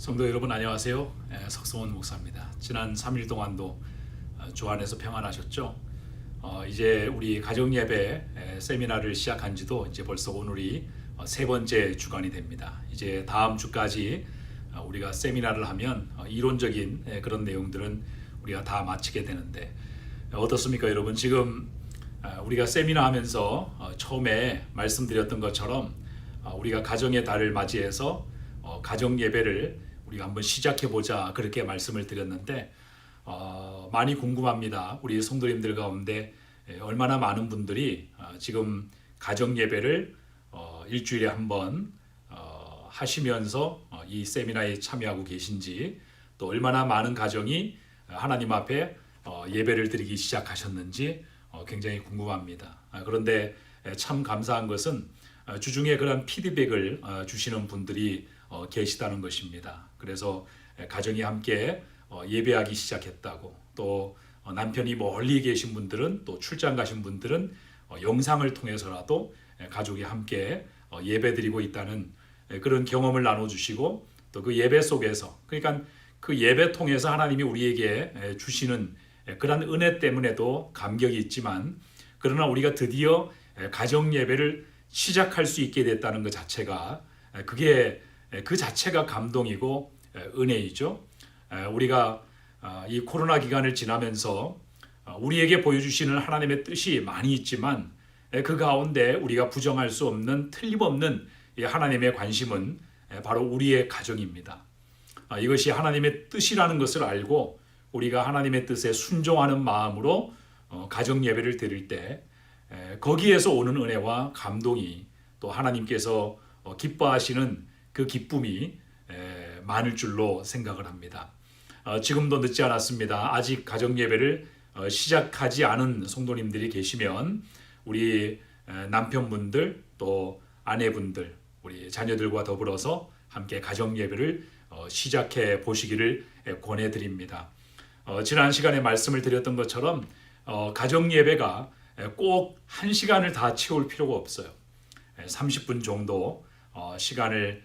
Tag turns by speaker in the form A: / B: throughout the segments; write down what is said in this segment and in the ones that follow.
A: 성도 여러분 안녕하세요. 석성원 목사입니다. 지난 3일 동안도 주 안에서 평안하셨죠? 이제 우리 가정 예배 세미나를 시작한 지도 이제 벌써 오늘이 세 번째 주간이 됩니다. 이제 다음 주까지 우리가 세미나를 하면 이론적인 그런 내용들은 우리가 다 마치게 되는데 어떻습니까, 여러분? 지금 우리가 세미나 하면서 처음에 말씀드렸던 것처럼 우리가 가정의 달을 맞이해서 가정 예배를 우리가 한번 시작해 보자, 그렇게 말씀을 드렸는데 많이 궁금합니다. 우리 성도님들 가운데 얼마나 많은 분들이 지금 가정 예배를 일주일에 한번 하시면서 이 세미나에 참여하고 계신지, 또 얼마나 많은 가정이 하나님 앞에 예배를 드리기 시작하셨는지 굉장히 궁금합니다. 그런데 참 감사한 것은 주중에 그런 피드백을 주시는 분들이 계시다는 것입니다. 그래서 가정이 함께 예배하기 시작했다고, 또 남편이 멀리 계신 분들은, 또 출장 가신 분들은 영상을 통해서라도 가족이 함께 예배드리고 있다는 그런 경험을 나눠주시고, 또 그 예배 속에서, 그러니까 그 예배 통해서 하나님이 우리에게 주시는 그런 은혜 때문에도 감격이 있지만, 그러나 우리가 드디어 가정 예배를 시작할 수 있게 됐다는 것 자체가, 그게 그 자체가 감동이고 은혜이죠. 우리가 이 코로나 기간을 지나면서 우리에게 보여주시는 하나님의 뜻이 많이 있지만, 그 가운데 우리가 부정할 수 없는 틀림없는 하나님의 관심은 바로 우리의 가정입니다. 이것이 하나님의 뜻이라는 것을 알고 우리가 하나님의 뜻에 순종하는 마음으로 가정 예배를 드릴 때 거기에서 오는 은혜와 감동이, 또 하나님께서 기뻐하시는 그 기쁨이 많을 줄로 생각을 합니다. 지금도 늦지 않았습니다. 아직 가정 예배를 시작하지 않은 성도님들이 계시면 우리 남편분들, 또 아내분들, 우리 자녀들과 더불어서 함께 가정 예배를 시작해 보시기를 권해드립니다. 지난 시간에 말씀을 드렸던 것처럼 가정 예배가 꼭 1시간을 다 채울 필요가 없어요. 30분 정도 시간을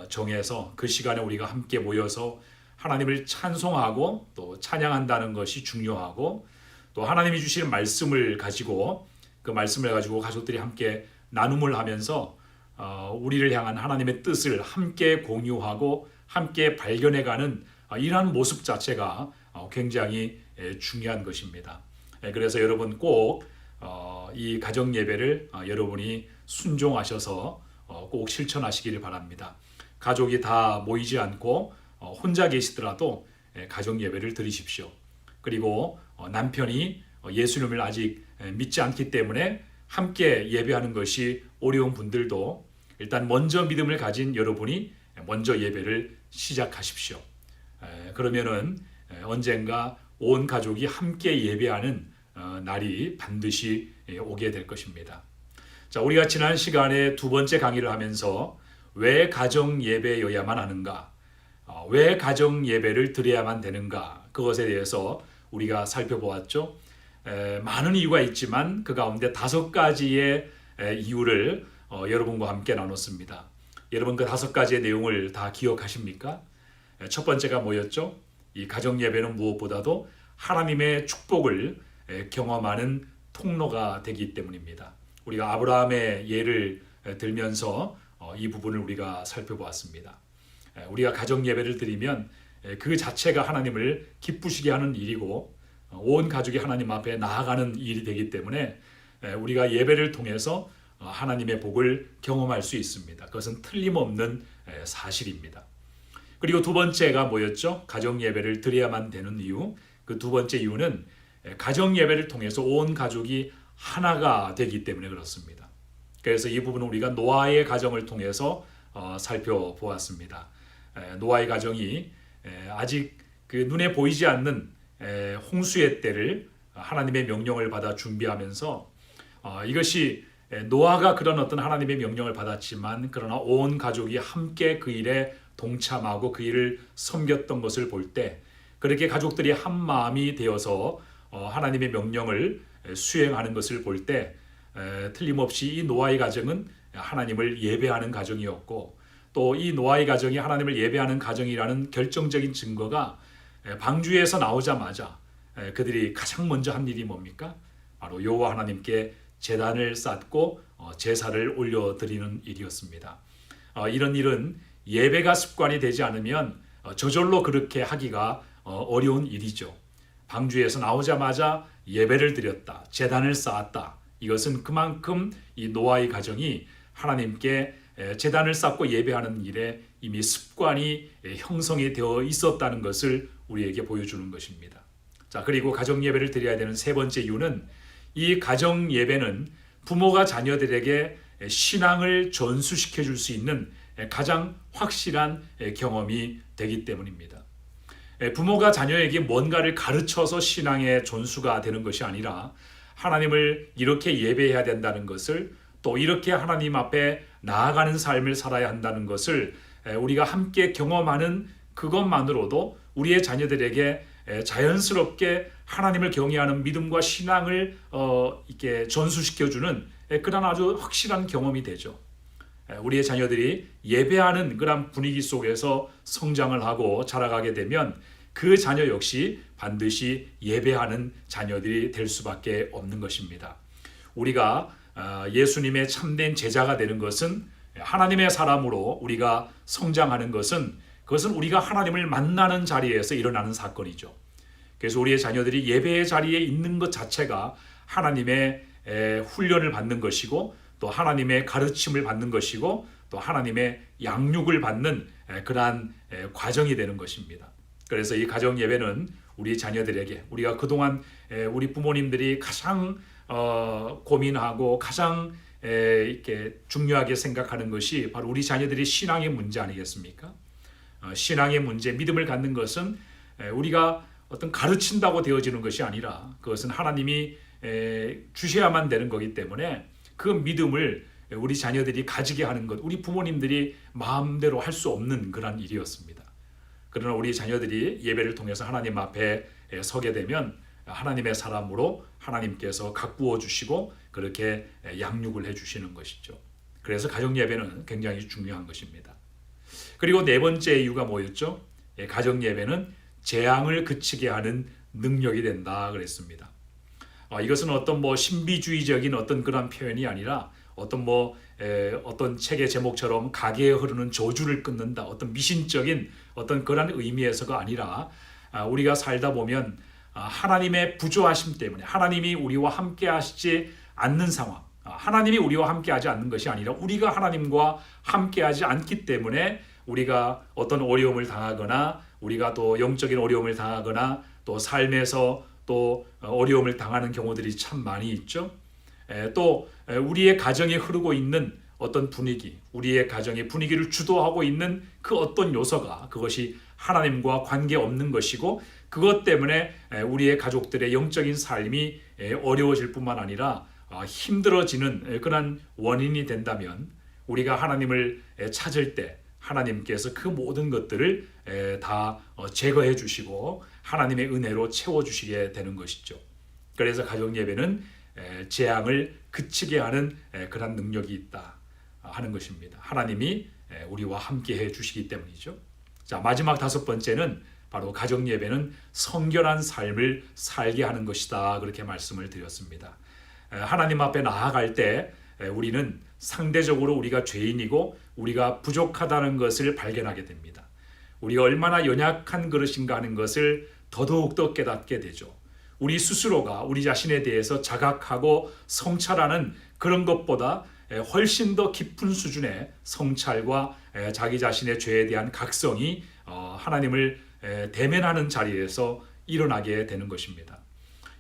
A: 정해서 그 시간에 우리가 함께 모여서 하나님을 찬송하고 또 찬양한다는 것이 중요하고, 또 하나님이 주시는 말씀을 가지고, 그 말씀을 가지고 가족들이 함께 나눔을 하면서 우리를 향한 하나님의 뜻을 함께 공유하고 함께 발견해가는 이러한 모습 자체가 굉장히 중요한 것입니다. 그래서 여러분 꼭 이 가정 예배를 여러분이 순종하셔서 꼭 실천하시기를 바랍니다. 가족이 다 모이지 않고 혼자 계시더라도 가정 예배를 드리십시오. 그리고 남편이 예수님을 아직 믿지 않기 때문에 함께 예배하는 것이 어려운 분들도 일단 먼저 믿음을 가진 여러분이 먼저 예배를 시작하십시오. 그러면은 언젠가 온 가족이 함께 예배하는 날이 반드시 오게 될 것입니다. 자, 우리가 지난 시간에 두 번째 강의를 하면서 왜 가정 예배여야만 하는가, 왜 가정 예배를 드려야만 되는가, 그것에 대해서 우리가 살펴보았죠. 많은 이유가 있지만 그 가운데 5가지의 이유를 여러분과 함께 나눴습니다. 여러분 그 5가지의 내용을 다 기억하십니까? 첫 번째가 뭐였죠? 이 가정 예배는 무엇보다도 하나님의 축복을 경험하는 통로가 되기 때문입니다. 우리가 아브라함의 예를 들면서 이 부분을 우리가 살펴보았습니다. 우리가 가정 예배를 드리면 그 자체가 하나님을 기쁘시게 하는 일이고 온 가족이 하나님 앞에 나아가는 일이 되기 때문에 우리가 예배를 통해서 하나님의 복을 경험할 수 있습니다. 그것은 틀림없는 사실입니다. 그리고 두 번째가 뭐였죠? 가정 예배를 드려야만 되는 이유. 그 두 번째 이유는 가정 예배를 통해서 온 가족이 하나가 되기 때문에 그렇습니다. 그래서 이 부분은 우리가 노아의 가정을 통해서 살펴보았습니다. 노아의 가정이 아직 그 눈에 보이지 않는 홍수의 때를 하나님의 명령을 받아 준비하면서 이것이 노아가 그런 어떤 하나님의 명령을 받았지만, 그러나 온 가족이 함께 그 일에 동참하고 그 일을 섬겼던 것을 볼 때, 그렇게 가족들이 한 마음이 되어서 하나님의 명령을 수행하는 것을 볼 때 틀림없이 이 노아의 가정은 하나님을 예배하는 가정이었고, 또 이 노아의 가정이 하나님을 예배하는 가정이라는 결정적인 증거가 방주에서 나오자마자 그들이 가장 먼저 한 일이 뭡니까? 바로 여호와 하나님께 제단을 쌓고 제사를 올려드리는 일이었습니다. 이런 일은 예배가 습관이 되지 않으면 저절로 그렇게 하기가 어려운 일이죠. 방주에서 나오자마자 예배를 드렸다, 제단을 쌓았다. 이것은 그만큼 이 노아의 가정이 하나님께 제단을 쌓고 예배하는 일에 이미 습관이 형성이 되어 있었다는 것을 우리에게 보여주는 것입니다. 자, 그리고 가정 예배를 드려야 되는 세 번째 이유는 이 가정 예배는 부모가 자녀들에게 신앙을 전수시켜 줄 수 있는 가장 확실한 경험이 되기 때문입니다. 부모가 자녀에게 뭔가를 가르쳐서 신앙의 전수가 되는 것이 아니라 하나님을 이렇게 예배해야 된다는 것을, 또 이렇게 하나님 앞에 나아가는 삶을 살아야 한다는 것을 우리가 함께 경험하는 그것만으로도 우리의 자녀들에게 자연스럽게 하나님을 경외하는 믿음과 신앙을 이렇게 전수시켜주는 그런 아주 확실한 경험이 되죠. 우리의 자녀들이 예배하는 그런 분위기 속에서 성장을 하고 자라가게 되면 그 자녀 역시 반드시 예배하는 자녀들이 될 수밖에 없는 것입니다. 우리가 예수님의 참된 제자가 되는 것은, 하나님의 사람으로 우리가 성장하는 것은, 그것은 우리가 하나님을 만나는 자리에서 일어나는 사건이죠. 그래서 우리의 자녀들이 예배의 자리에 있는 것 자체가 하나님의 훈련을 받는 것이고, 또 하나님의 가르침을 받는 것이고, 또 하나님의 양육을 받는 그러한 과정이 되는 것입니다. 그래서 이 가정 예배는 우리 자녀들에게, 우리가 그동안 우리 부모님들이 가장 고민하고 가장 이렇게 중요하게 생각하는 것이 바로 우리 자녀들이 신앙의 문제 아니겠습니까? 신앙의 문제, 믿음을 갖는 것은 우리가 어떤 가르친다고 되어지는 것이 아니라 그것은 하나님이 주셔야만 되는 거기 때문에 그 믿음을 우리 자녀들이 가지게 하는 것, 우리 부모님들이 마음대로 할 수 없는 그런 일이었습니다. 그러나 우리 자녀들이 예배를 통해서 하나님 앞에 서게 되면 하나님의 사람으로 하나님께서 가꾸어 주시고 그렇게 양육을 해 주시는 것이죠. 그래서 가정 예배는 굉장히 중요한 것입니다. 그리고 네 번째 이유가 뭐였죠? 가정 예배는 재앙을 그치게 하는 능력이 된다 그랬습니다. 이것은 어떤 신비주의적인 어떤 그런 표현이 아니라 어떤 책의 제목처럼 가게에 흐르는 저주를 끊는다, 어떤 미신적인 어떤 그런 의미에서가 아니라 우리가 살다 보면 하나님의 부조하심 때문에, 하나님이 우리와 함께 하시지 않는 상황, 하나님이 우리와 함께 하지 않는 것이 아니라 우리가 하나님과 함께 하지 않기 때문에 우리가 어떤 어려움을 당하거나, 우리가 또 영적인 어려움을 당하거나, 또 삶에서 또 어려움을 당하는 경우들이 참 많이 있죠. 또 우리의 가정에 흐르고 있는 어떤 분위기, 우리의 가정의 분위기를 주도하고 있는 그 어떤 요소가, 그것이 하나님과 관계없는 것이고, 그것 때문에 우리의 가족들의 영적인 삶이 어려워질 뿐만 아니라 힘들어지는 그런 원인이 된다면, 우리가 하나님을 찾을 때 하나님께서 그 모든 것들을 다 제거해 주시고 하나님의 은혜로 채워주시게 되는 것이죠. 그래서 가정 예배는 재앙을 그치게 하는 그런 능력이 있다 하는 것입니다. 하나님이 우리와 함께 해 주시기 때문이죠. 자, 마지막 다섯 번째는 바로 가정 예배는 성결한 삶을 살게 하는 것이다, 그렇게 말씀을 드렸습니다. 하나님 앞에 나아갈 때 우리는 상대적으로 우리가 죄인이고 우리가 부족하다는 것을 발견하게 됩니다. 우리가 얼마나 연약한 그릇인가 하는 것을 더더욱더 깨닫게 되죠. 우리 스스로가 우리 자신에 대해서 자각하고 성찰하는 그런 것보다 훨씬 더 깊은 수준의 성찰과 자기 자신의 죄에 대한 각성이 하나님을 대면하는 자리에서 일어나게 되는 것입니다.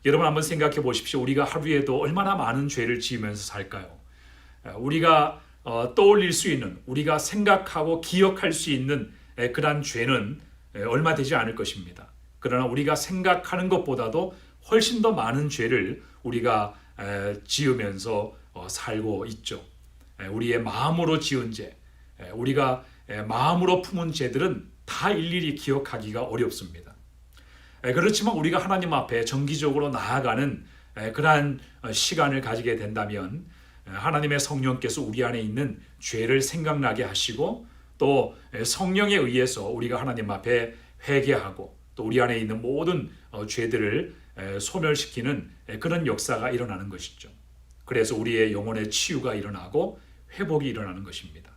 A: 여러분 한번 생각해 보십시오. 우리가 하루에도 얼마나 많은 죄를 지으면서 살까요? 우리가 떠올릴 수 있는, 우리가 생각하고 기억할 수 있는 그러한 죄는 얼마 되지 않을 것입니다. 그러나 우리가 생각하는 것보다도 훨씬 더 많은 죄를 우리가 지으면서 살고 있죠. 우리의 마음으로 지은 죄, 우리가 마음으로 품은 죄들은 다 일일이 기억하기가 어렵습니다. 그렇지만 우리가 하나님 앞에 정기적으로 나아가는 그러한 시간을 가지게 된다면 하나님의 성령께서 우리 안에 있는 죄를 생각나게 하시고, 또 성령에 의해서 우리가 하나님 앞에 회개하고 또 우리 안에 있는 모든 죄들을 소멸시키는 그런 역사가 일어나는 것이죠. 그래서 우리의 영혼의 치유가 일어나고 회복이 일어나는 것입니다.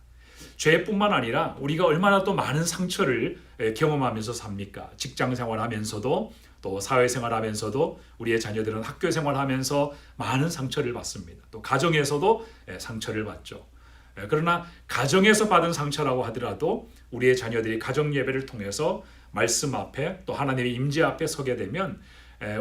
A: 죄뿐만 아니라 우리가 얼마나 또 많은 상처를 경험하면서 삽니까? 직장 생활하면서도 또 사회생활하면서도 우리의 자녀들은 학교 생활하면서 많은 상처를 받습니다. 또 가정에서도 상처를 받죠. 그러나 가정에서 받은 상처라고 하더라도 우리의 자녀들이 가정 예배를 통해서 말씀 앞에 또 하나님의 임재 앞에 서게 되면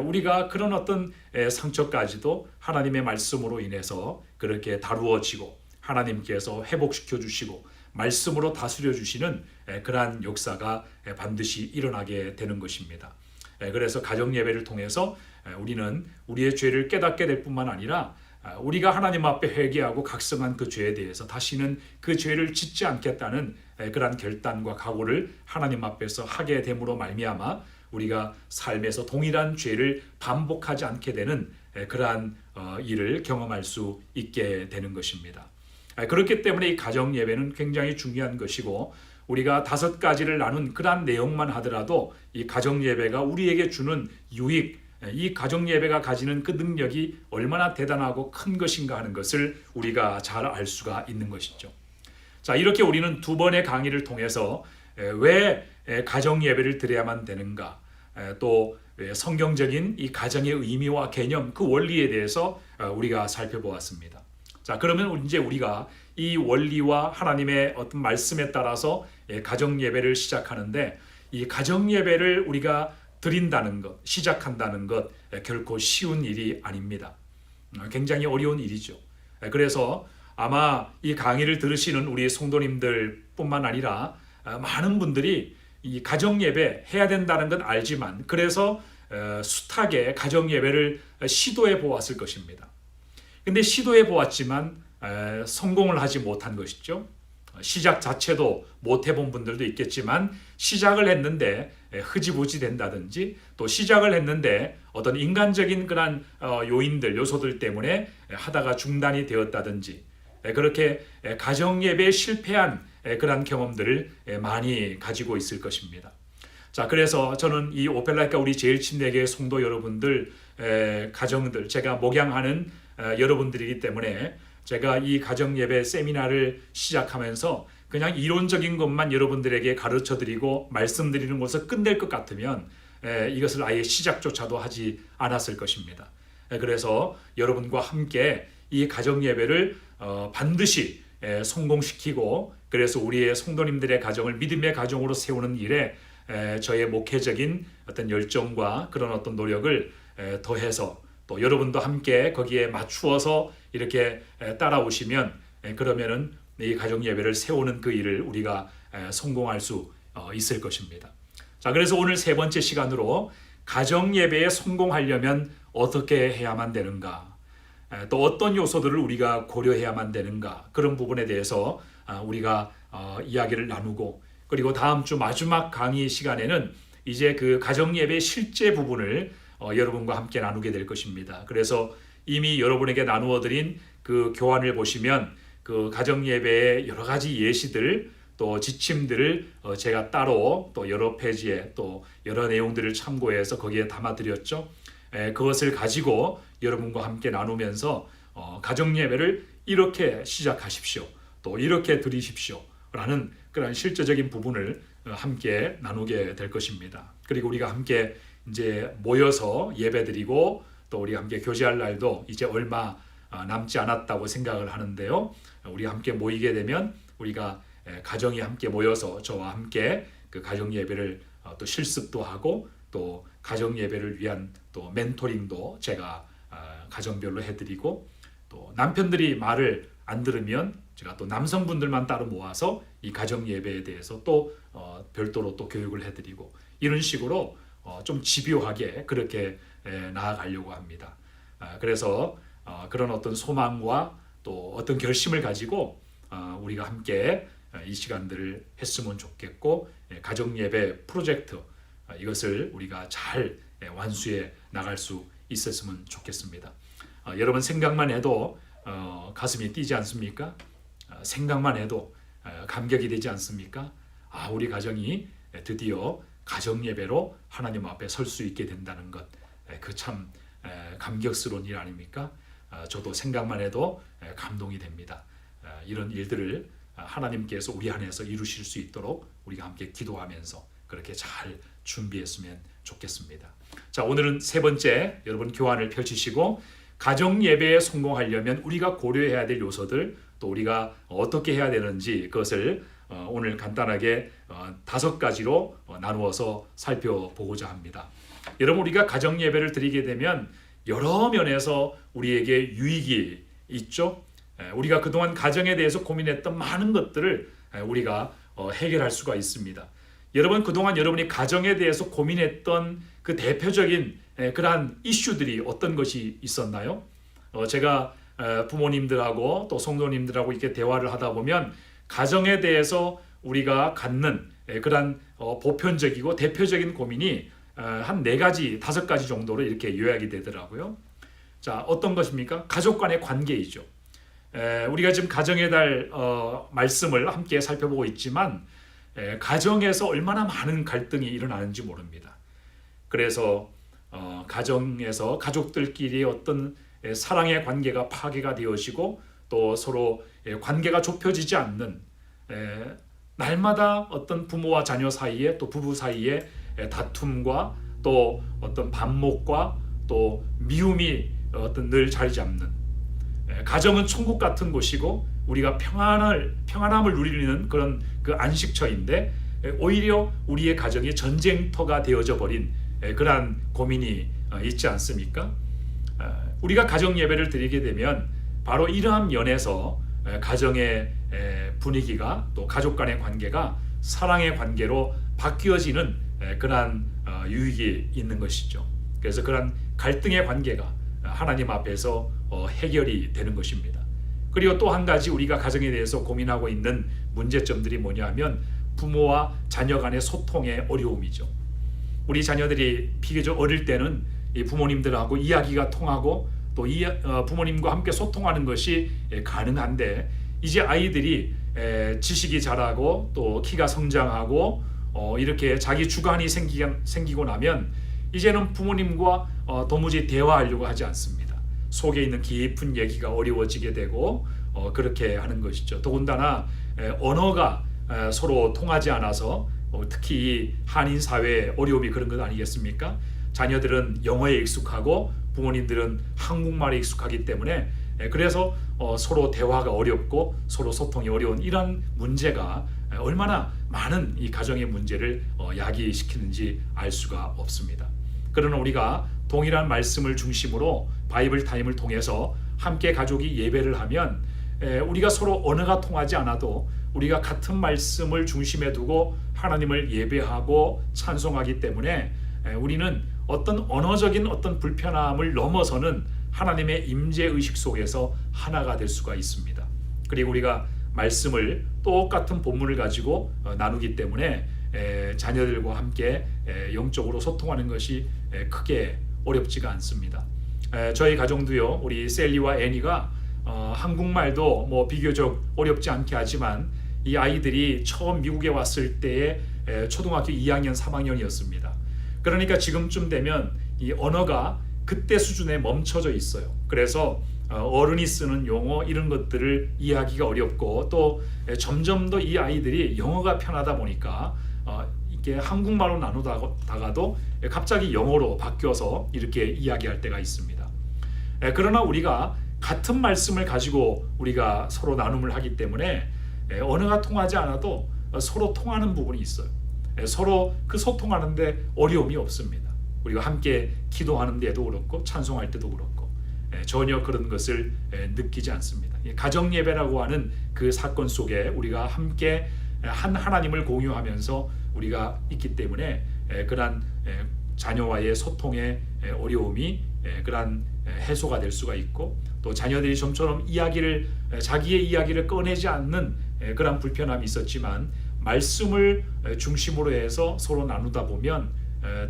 A: 우리가 그런 어떤 상처까지도 하나님의 말씀으로 인해서 그렇게 다루어지고 하나님께서 회복시켜 주시고 말씀으로 다스려 주시는 그러한 역사가 반드시 일어나게 되는 것입니다. 그래서 가정 예배를 통해서 우리는 우리의 죄를 깨닫게 될 뿐만 아니라 우리가 하나님 앞에 회개하고 각성한 그 죄에 대해서 다시는 그 죄를 짓지 않겠다는 그러한 결단과 각오를 하나님 앞에서 하게 됨으로 말미암아 우리가 삶에서 동일한 죄를 반복하지 않게 되는 그러한 일을 경험할 수 있게 되는 것입니다. 그렇기 때문에 이 가정 예배는 굉장히 중요한 것이고 우리가 5가지를 나눈 그러한 내용만 하더라도 이 가정 예배가 우리에게 주는 유익, 이 가정 예배가 가지는 그 능력이 얼마나 대단하고 큰 것인가 하는 것을 우리가 잘 알 수가 있는 것이죠. 자, 이렇게 우리는 2번의 강의를 통해서 왜 가정 예배를 드려야만 되는가, 또 성경적인 이 가정의 의미와 개념, 그 원리에 대해서 우리가 살펴보았습니다. 자, 그러면 이제 우리가 이 원리와 하나님의 어떤 말씀에 따라서 가정 예배를 시작하는데 이 가정 예배를 우리가 드린다는 것, 시작한다는 것 결코 쉬운 일이 아닙니다. 굉장히 어려운 일이죠. 그래서 아마 이 강의를 들으시는 우리 성도님들 뿐만 아니라 많은 분들이 이 가정 예배 해야 된다는 건 알지만 그래서 숱하게 가정 예배를 시도해 보았을 것입니다. 근데 시도해 보았지만 성공을 하지 못한 것이죠. 시작 자체도 못 해본 분들도 있겠지만 시작을 했는데 흐지부지 된다든지 또 시작을 했는데 어떤 인간적인 그런 요소들 때문에 하다가 중단이 되었다든지 그렇게 가정 예배에 실패한 그런 경험들을 많이 가지고 있을 것입니다. 자, 그래서 저는 이 오펠라이카 우리 제일침례교회 성도 여러분들 가정들 제가 목양하는 여러분들이기 때문에 제가 이 가정 예배 세미나를 시작하면서 그냥 이론적인 것만 여러분들에게 가르쳐 드리고 말씀드리는 것을 끝낼 것 같으면 이것을 아예 시작조차도 하지 않았을 것입니다. 그래서 여러분과 함께 이 가정 예배를 반드시 성공시키고 그래서 우리의 성도님들의 가정을 믿음의 가정으로 세우는 일에 저의 목회적인 어떤 열정과 그런 어떤 노력을 더해서 또 여러분도 함께 거기에 맞추어서 이렇게 따라오시면 그러면은 이 가정 예배를 세우는 그 일을 우리가 성공할 수 있을 것입니다. 자, 그래서 오늘 3번째 시간으로 가정 예배에 성공하려면 어떻게 해야만 되는가, 또 어떤 요소들을 우리가 고려해야만 되는가, 그런 부분에 대해서 우리가 이야기를 나누고 그리고 다음 주 마지막 강의 시간에는 이제 그 가정 예배의 실제 부분을 여러분과 함께 나누게 될 것입니다. 그래서 이미 여러분에게 나누어 드린 그 교환을 보시면 그 가정 예배의 여러 가지 예시들 또 지침들을 제가 따로 또 여러 페이지에 또 여러 내용들을 참고해서 거기에 담아 드렸죠. 그것을 가지고 여러분과 함께 나누면서 가정 예배를 이렇게 시작하십시오. 또 이렇게 드리십시오. 라는 그런 실제적인 부분을 함께 나누게 될 것입니다. 그리고 우리가 함께 이제 모여서 예배드리고 또 우리가 함께 교제할 날도 이제 얼마 남지 않았다고 생각을 하는데요. 우리가 함께 모이게 되면 우리가 가정이 함께 모여서 저와 함께 그 가정 예배를 또 실습도 하고 또 가정 예배를 위한 또 멘토링도 제가 가정별로 해드리고 또 남편들이 말을 안 들으면 제가 또 남성분들만 따로 모아서 이 가정 예배에 대해서 또 별도로 또 교육을 해드리고 이런 식으로 좀 집요하게 그렇게 나아가려고 합니다. 그래서 그런 어떤 소망과 또 어떤 결심을 가지고 우리가 함께 이 시간들을 했으면 좋겠고 가정 예배 프로젝트 이것을 우리가 잘 완수해 나갈 수 있었으면 좋겠습니다. 여러분 생각만 해도 가슴이 뛰지 않습니까? 생각만 해도 감격이 되지 않습니까? 우리 가정이 드디어 가정 예배로 하나님 앞에 설 수 있게 된다는 것, 그 참 감격스러운 일 아닙니까? 저도 생각만 해도 감동이 됩니다. 이런 일들을 하나님께서 우리 안에서 이루실 수 있도록 우리가 함께 기도하면서 그렇게 잘 준비했으면 좋겠습니다. 자, 오늘은 세 번째, 여러분 교환을 펼치시고 가정 예배에 성공하려면 우리가 고려해야 될 요소들, 또 우리가 어떻게 해야 되는지 그것을 오늘 간단하게 5가지로 나누어서 살펴보고자 합니다. 여러분, 우리가 가정 예배를 드리게 되면 여러 면에서 우리에게 유익이 있죠. 우리가 그동안 가정에 대해서 고민했던 많은 것들을 우리가 해결할 수가 있습니다. 여러분, 그동안 여러분이 가정에 대해서 고민했던 그 대표적인 그러한 이슈들이 어떤 것이 있었나요? 제가 부모님들하고 또 성도님들하고 이렇게 대화를 하다 보면 가정에 대해서 우리가 갖는 그러한 보편적이고 대표적인 고민이 한 4가지, 5가지 정도로 이렇게 요약이 되더라고요. 자, 어떤 것입니까? 가족 간의 관계이죠. 우리가 지금 가정의 달 말씀을 함께 살펴보고 있지만 가정에서 얼마나 많은 갈등이 일어나는지 모릅니다. 그래서 가정에서 가족들끼리 어떤 사랑의 관계가 파괴가 되어지고 또 서로 관계가 좁혀지지 않는, 날마다 어떤 부모와 자녀 사이에 또 부부 사이에 다툼과 또 어떤 반목과 또 미움이 어떤 자리 잡는, 가정은 천국 같은 곳이고 우리가 평안함을 누리는 그런 그 안식처인데 오히려 우리의 가정이 전쟁터가 되어져 버린 그러한 고민이 있지 않습니까? 우리가 가정 예배를 드리게 되면 바로 이러한 면에서 가정의 분위기가 또 가족 간의 관계가 사랑의 관계로 바뀌어지는 그러한 유익이 있는 것이죠. 그래서 그러한 갈등의 관계가 하나님 앞에서 해결이 되는 것입니다. 그리고 또 한 가지 우리가 가정에 대해서 고민하고 있는 문제점들이 뭐냐면 부모와 자녀 간의 소통의 어려움이죠. 우리 자녀들이 비교적 어릴 때는 이 부모님들하고 이야기가 통하고 또 부모님과 함께 소통하는 것이 가능한데 이제 아이들이 지식이 자라고 또 키가 성장하고 이렇게 자기 주관이 생기고 나면 이제는 부모님과 도무지 대화하려고 하지 않습니다. 속에 있는 깊은 얘기가 어려워지게 되고 그렇게 하는 것이죠. 더군다나 언어가 서로 통하지 않아서 특히 한인 사회의 어려움이 그런 것 아니겠습니까? 자녀들은 영어에 익숙하고 부모님들은 한국말에 익숙하기 때문에 그래서 서로 대화가 어렵고 서로 소통이 어려운 이런 문제가 얼마나 많은 이 가정의 문제를 야기시키는지 알 수가 없습니다. 그러나 우리가 동일한 말씀을 중심으로 바이블 타임을 통해서 함께 가족이 예배를 하면 우리가 서로 언어가 통하지 않아도 우리가 같은 말씀을 중심에 두고 하나님을 예배하고 찬송하기 때문에 우리는 어떤 언어적인 어떤 불편함을 넘어서는 하나님의 임재의식 속에서 하나가 될 수가 있습니다. 그리고 우리가 말씀을 똑같은 본문을 가지고 나누기 때문에 자녀들과 함께 영적으로 소통하는 것이 크게 어렵지가 않습니다. 저희 가정도요, 우리 셀리와 애니가 한국말도 뭐 비교적 어렵지 않게 하지만 이 아이들이 처음 미국에 왔을 때에 초등학교 2학년, 3학년이었습니다. 그러니까 지금쯤 되면 이 언어가 그때 수준에 멈춰져 있어요. 그래서 어른이 쓰는 용어 이런 것들을 이해하기가 어렵고 또 점점 더 이 아이들이 영어가 편하다 보니까 이렇게 한국말로 나누다가도 갑자기 영어로 바뀌어서 이렇게 이야기할 때가 있습니다. 그러나 우리가 같은 말씀을 가지고 우리가 서로 나눔을 하기 때문에 언어가 통하지 않아도 서로 통하는 부분이 있어요. 서로 그 소통하는데 어려움이 없습니다. 우리가 함께 기도하는 데도 그렇고 찬송할 때도 그렇고 전혀 그런 것을 느끼지 않습니다. 가정 예배라고 하는 그 사건 속에 우리가 함께 한 하나님을 공유하면서 우리가 있기 때문에 그러한 자녀와의 소통의 어려움이 그러한 해소가 될 수가 있고 또 자녀들이 좀처럼 자기의 이야기를 꺼내지 않는 그런 불편함이 있었지만 말씀을 중심으로 해서 서로 나누다 보면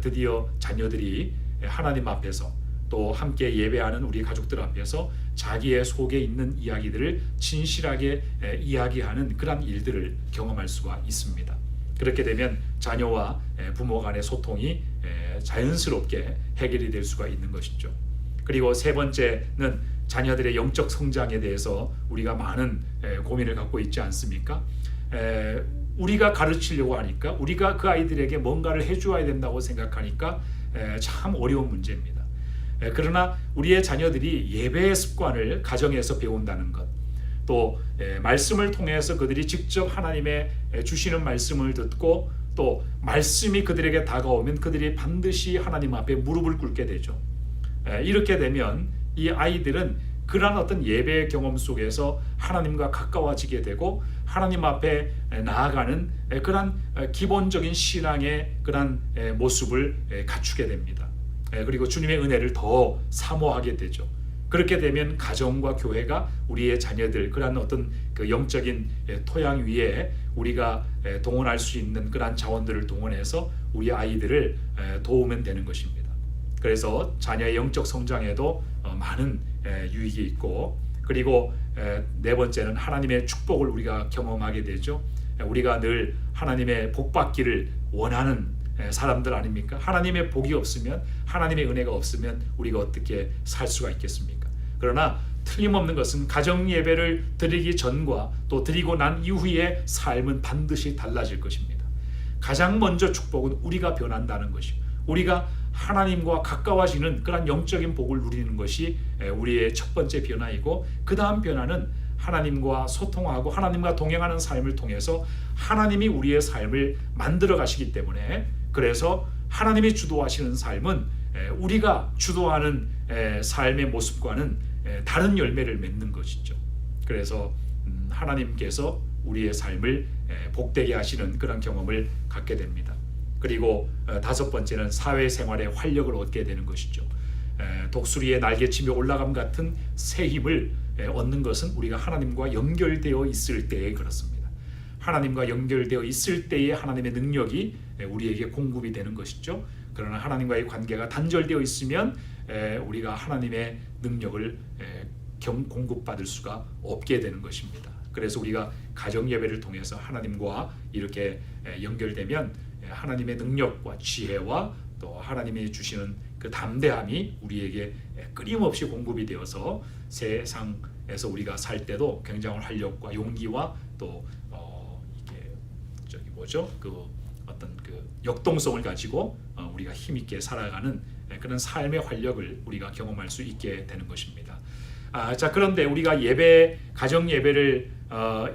A: 드디어 자녀들이 하나님 앞에서 또 함께 예배하는 우리 가족들 앞에서 자기의 속에 있는 이야기들을 진실하게 이야기하는 그런 일들을 경험할 수가 있습니다. 그렇게 되면 자녀와 부모 간의 소통이 자연스럽게 해결이 될 수가 있는 것이죠. 그리고 세 번째는 자녀들의 영적 성장에 대해서 우리가 많은 고민을 갖고 있지 않습니까? 우리가 가르치려고 하니까, 우리가 그 아이들에게 뭔가를 해주어야 된다고 생각하니까 참 어려운 문제입니다. 그러나 우리의 자녀들이 예배의 습관을 가정에서 배운다는 것, 또 말씀을 통해서 그들이 직접 하나님의 주시는 말씀을 듣고 또 말씀이 그들에게 다가오면 그들이 반드시 하나님 앞에 무릎을 꿇게 되죠. 이렇게 되면 이 아이들은 그러한 어떤 예배의 경험 속에서 하나님과 가까워지게 되고 하나님 앞에 나아가는 그러한 기본적인 신앙의 그러한 모습을 갖추게 됩니다. 그리고 주님의 은혜를 더 사모하게 되죠. 그렇게 되면 가정과 교회가 우리의 자녀들 그러한 어떤 그 영적인 토양 위에 우리가 동원할 수 있는 그러한 자원들을 동원해서 우리 아이들을 도우면 되는 것입니다. 그래서 자녀의 영적 성장에도 많은 유익이 있고, 그리고 네 번째는 하나님의 축복을 우리가 경험하게 되죠. 우리가 늘 하나님의 복 받기를 원하는 사람들 아닙니까? 하나님의 복이 없으면, 하나님의 은혜가 없으면 우리가 어떻게 살 수가 있겠습니까? 그러나 틀림없는 것은 가정 예배를 드리기 전과 또 드리고 난 이후의 삶은 반드시 달라질 것입니다. 가장 먼저 축복은 우리가 변한다는 것이고, 우리가 하나님과 가까워지는 그런 영적인 복을 누리는 것이 우리의 첫 번째 변화이고, 그 다음 변화는 하나님과 소통하고 하나님과 동행하는 삶을 통해서 하나님이 우리의 삶을 만들어 가시기 때문에, 그래서 하나님이 주도하시는 삶은 우리가 주도하는 삶의 모습과는 다른 열매를 맺는 것이죠. 그래서 하나님께서 우리의 삶을 복되게 하시는 그런 경험을 갖게 됩니다. 그리고 다섯 번째는 사회생활의 활력을 얻게 되는 것이죠. 독수리의 날개치며 올라감 같은 새 힘을 얻는 것은 우리가 하나님과 연결되어 있을 때에 그렇습니다. 하나님과 연결되어 있을 때에 하나님의 능력이 우리에게 공급이 되는 것이죠. 그러나 하나님과의 관계가 단절되어 있으면 우리가 하나님의 능력을 공급받을 수가 없게 되는 것입니다. 그래서 우리가 가정 예배를 통해서 하나님과 이렇게 연결되면 하나님의 능력과 지혜와 또 하나님이 주시는 그 담대함이 우리에게 끊임없이 공급이 되어서 세상에서 우리가 살 때도 굉장한 활력과 용기와 또 이게 그 어떤 그 역동성을 가지고 우리가 힘있게 살아가는 그런 삶의 활력을 우리가 경험할 수 있게 되는 것입니다. 자, 그런데 우리가 가정 예배를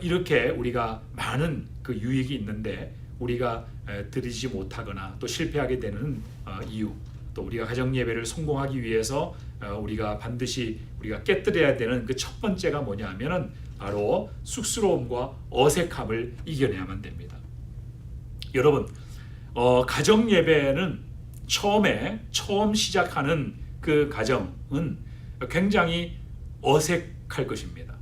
A: 이렇게 우리가 많은 그 유익이 있는데 우리가 드리지 못하거나 또 실패하게 되는 이유, 또 우리가 가정 예배를 성공하기 위해서 우리가 반드시 우리가 깨뜨려야 되는 그 첫 번째가 뭐냐 하면은 바로 쑥스러움과 어색함을 이겨내야만 됩니다. 여러분, 가정 예배는 처음 시작하는 그 가정은 굉장히 어색할 것입니다.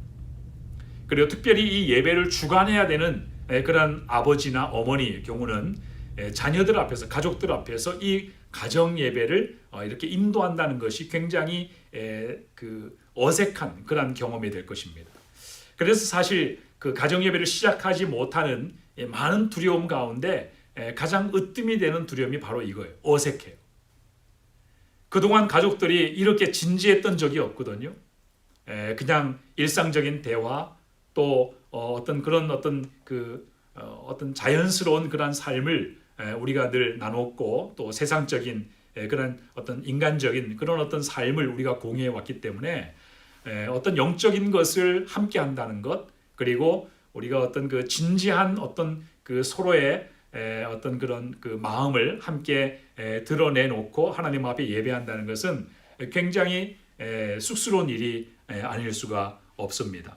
A: 그리고 특별히 이 예배를 주관해야 되는 그런 아버지나 어머니의 경우는 자녀들 앞에서, 가족들 앞에서 이 가정 예배를 이렇게 인도한다는 것이 굉장히 그 어색한 그런 경험이 될 것입니다. 그래서 사실 그 가정 예배를 시작하지 못하는 많은 두려움 가운데 가장 으뜸이 되는 두려움이 바로 이거예요. 어색해요. 그동안 가족들이 이렇게 진지했던 적이 없거든요. 그냥 일상적인 대화, 또 어떤 자연스러운 그런 삶을 우리가 늘 나눴고, 또 세상적인 그런 어떤 인간적인 그런 어떤 삶을 우리가 공유해 왔기 때문에 어떤 영적인 것을 함께 한다는 것, 그리고 우리가 어떤 그 진지한 어떤 그 서로의 어떤 그런 그 마음을 함께 드러내 놓고 하나님 앞에 예배한다는 것은 굉장히 쑥스러운 일이 아닐 수가 없습니다.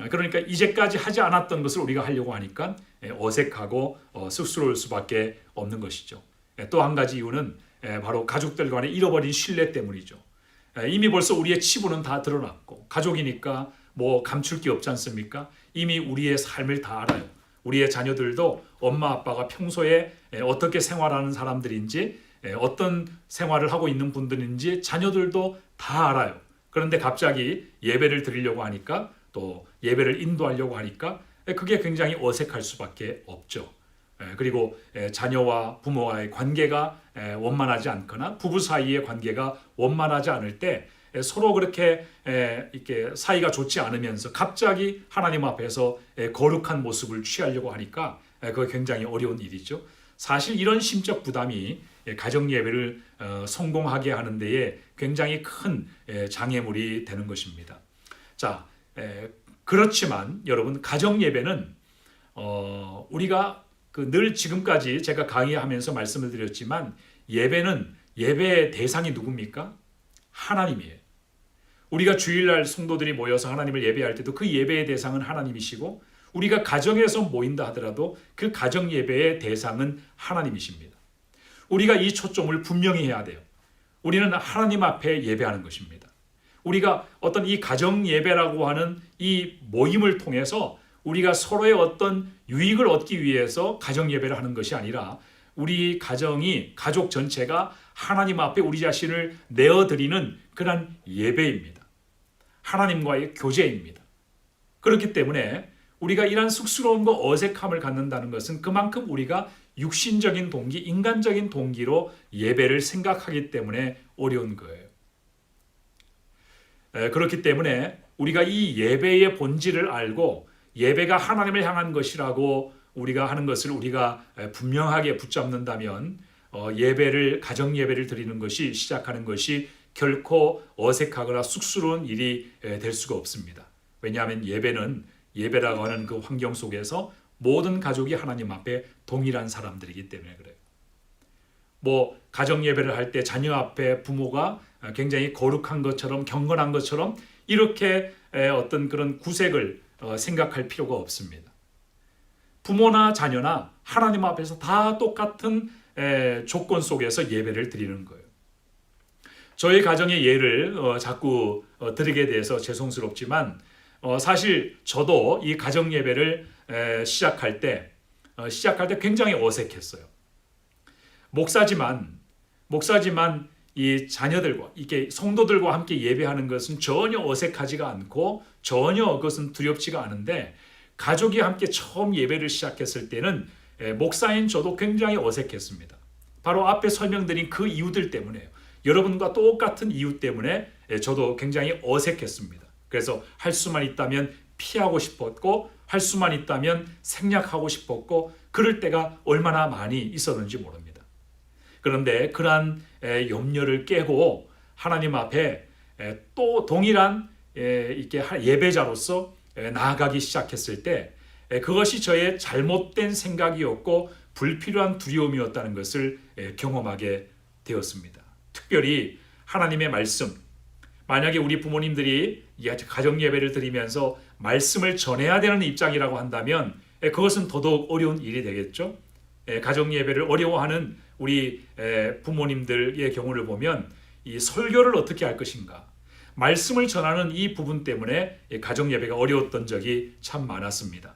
A: 그러니까 이제까지 하지 않았던 것을 우리가 하려고 하니까 어색하고 쑥스러울 수밖에 없는 것이죠. 또 한 가지 이유는 바로 가족들 간의 잃어버린 신뢰 때문이죠. 이미 벌써 우리의 치부는 다 드러났고, 가족이니까 뭐 감출 게 없지 않습니까? 이미 우리의 삶을 다 알아요. 우리의 자녀들도 엄마 아빠가 평소에 어떻게 생활하는 사람들인지 어떤 생활을 하고 있는 분들인지 자녀들도 다 알아요. 그런데 갑자기 예배를 드리려고 하니까 또 예배를 인도하려고 하니까 그게 굉장히 어색할 수밖에 없죠. 그리고 자녀와 부모와의 관계가 원만하지 않거나 부부 사이의 관계가 원만하지 않을 때 서로 그렇게 이렇게 사이가 좋지 않으면서 갑자기 하나님 앞에서 거룩한 모습을 취하려고 하니까 그거 굉장히 어려운 일이죠. 사실 이런 심적 부담이 가정 예배를 성공하게 하는 데에 굉장히 큰 장애물이 되는 것입니다. 자, 그렇지만 여러분 가정 예배는 우리가 늘 지금까지 제가 강의하면서 말씀을 드렸지만 예배는 예배의 대상이 누굽니까? 하나님이에요. 우리가 주일날 성도들이 모여서 하나님을 예배할 때도 그 예배의 대상은 하나님이시고 우리가 가정에서 모인다 하더라도 그 가정 예배의 대상은 하나님이십니다. 우리가 이 초점을 분명히 해야 돼요. 우리는 하나님 앞에 예배하는 것입니다. 우리가 어떤 이 가정 예배라고 하는 이 모임을 통해서 우리가 서로의 어떤 유익을 얻기 위해서 가정 예배를 하는 것이 아니라 우리 가정이 가족 전체가 하나님 앞에 우리 자신을 내어드리는 그런 예배입니다. 하나님과의 교제입니다. 그렇기 때문에 우리가 이러한 쑥스러움과 어색함을 갖는다는 것은 그만큼 우리가 육신적인 동기, 인간적인 동기로 예배를 생각하기 때문에 어려운 거예요. 그렇기 때문에 우리가 이 예배의 본질을 알고 예배가 하나님을 향한 것이라고 우리가 하는 것을 우리가 분명하게 붙잡는다면 예배를 가정 예배를 드리는 것이 시작하는 것이 결코 어색하거나 쑥스러운 일이 될 수가 없습니다. 왜냐하면 예배라고 하는 그 환경 속에서 모든 가족이 하나님 앞에 동일한 사람들이기 때문에 그래요. 가정 예배를 할 때 자녀 앞에 부모가 굉장히 거룩한 것처럼 경건한 것처럼 이렇게 어떤 그런 구색을 생각할 필요가 없습니다. 부모나 자녀나 하나님 앞에서 다 똑같은 조건 속에서 예배를 드리는 거예요. 저희 가정의 예를 자꾸 드리게 돼서 죄송스럽지만 사실 저도 이 가정 예배를 시작할 때 굉장히 어색했어요. 목사지만 이 자녀들과 이게 성도들과 함께 예배하는 것은 전혀 어색하지가 않고 전혀 그것은 두렵지가 않은데 가족이 함께 처음 예배를 시작했을 때는 목사인 저도 굉장히 어색했습니다. 바로 앞에 설명드린 그 이유들 때문에요. 여러분과 똑같은 이유 때문에 저도 굉장히 어색했습니다. 그래서 할 수만 있다면 피하고 싶었고 할 수만 있다면 생략하고 싶었고 그럴 때가 얼마나 많이 있었는지 모릅니다. 그런데 그러한 염려를 깨고 하나님 앞에 또 동일한 이렇게 예배자로서 나아가기 시작했을 때 그것이 저의 잘못된 생각이었고 불필요한 두려움이었다는 것을 경험하게 되었습니다. 특별히 하나님의 말씀, 만약에 우리 부모님들이 가정 예배를 드리면서 말씀을 전해야 되는 입장이라고 한다면 그것은 더더욱 어려운 일이 되겠죠. 가정 예배를 어려워하는 우리 부모님들의 경우를 보면 이 설교를 어떻게 할 것인가, 말씀을 전하는 이 부분 때문에 가정 예배가 어려웠던 적이 참 많았습니다.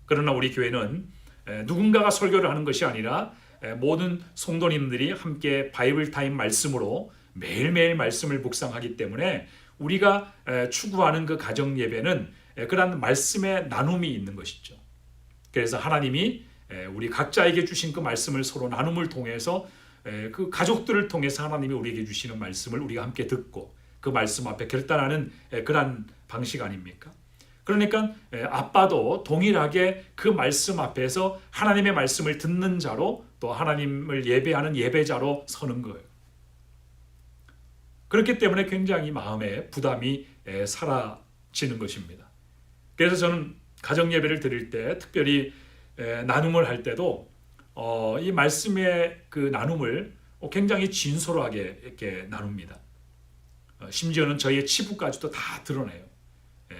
A: 그러나 우리 교회는 누군가가 설교를 하는 것이 아니라 모든 성도님들이 함께 바이블 타임 말씀으로 매일매일 말씀을 묵상하기 때문에 우리가 추구하는 그 가정 예배는 그런 말씀의 나눔이 있는 것이죠. 그래서 하나님이 우리 각자에게 주신 그 말씀을 서로 나눔을 통해서 그 가족들을 통해서 하나님이 우리에게 주시는 말씀을 우리가 함께 듣고 그 말씀 앞에 결단하는 그런 방식 아닙니까? 그러니까 아빠도 동일하게 그 말씀 앞에서 하나님의 말씀을 듣는 자로 또 하나님을 예배하는 예배자로 서는 거예요. 그렇기 때문에 굉장히 마음에 부담이 사라지는 것입니다. 그래서 저는 가정 예배를 드릴 때 특별히 나눔을 할 때도 이 말씀의 그 나눔을 굉장히 진솔하게 이렇게 나눕니다. 심지어는 저희의 치부까지도 다 드러내요.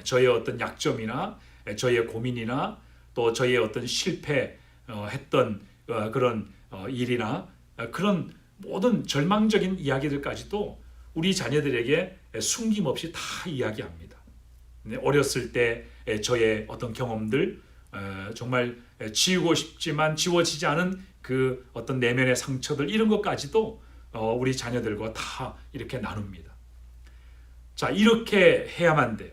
A: 저의 어떤 약점이나 저의 고민이나 또 저의 어떤 실패했던 그런 일이나 그런 모든 절망적인 이야기들까지도 우리 자녀들에게 숨김없이 다 이야기합니다. 어렸을 때 저의 어떤 경험들, 정말 지우고 싶지만 지워지지 않은 그 어떤 내면의 상처들 이런 것까지도 우리 자녀들과 다 이렇게 나눕니다. 자, 이렇게 해야만 돼요.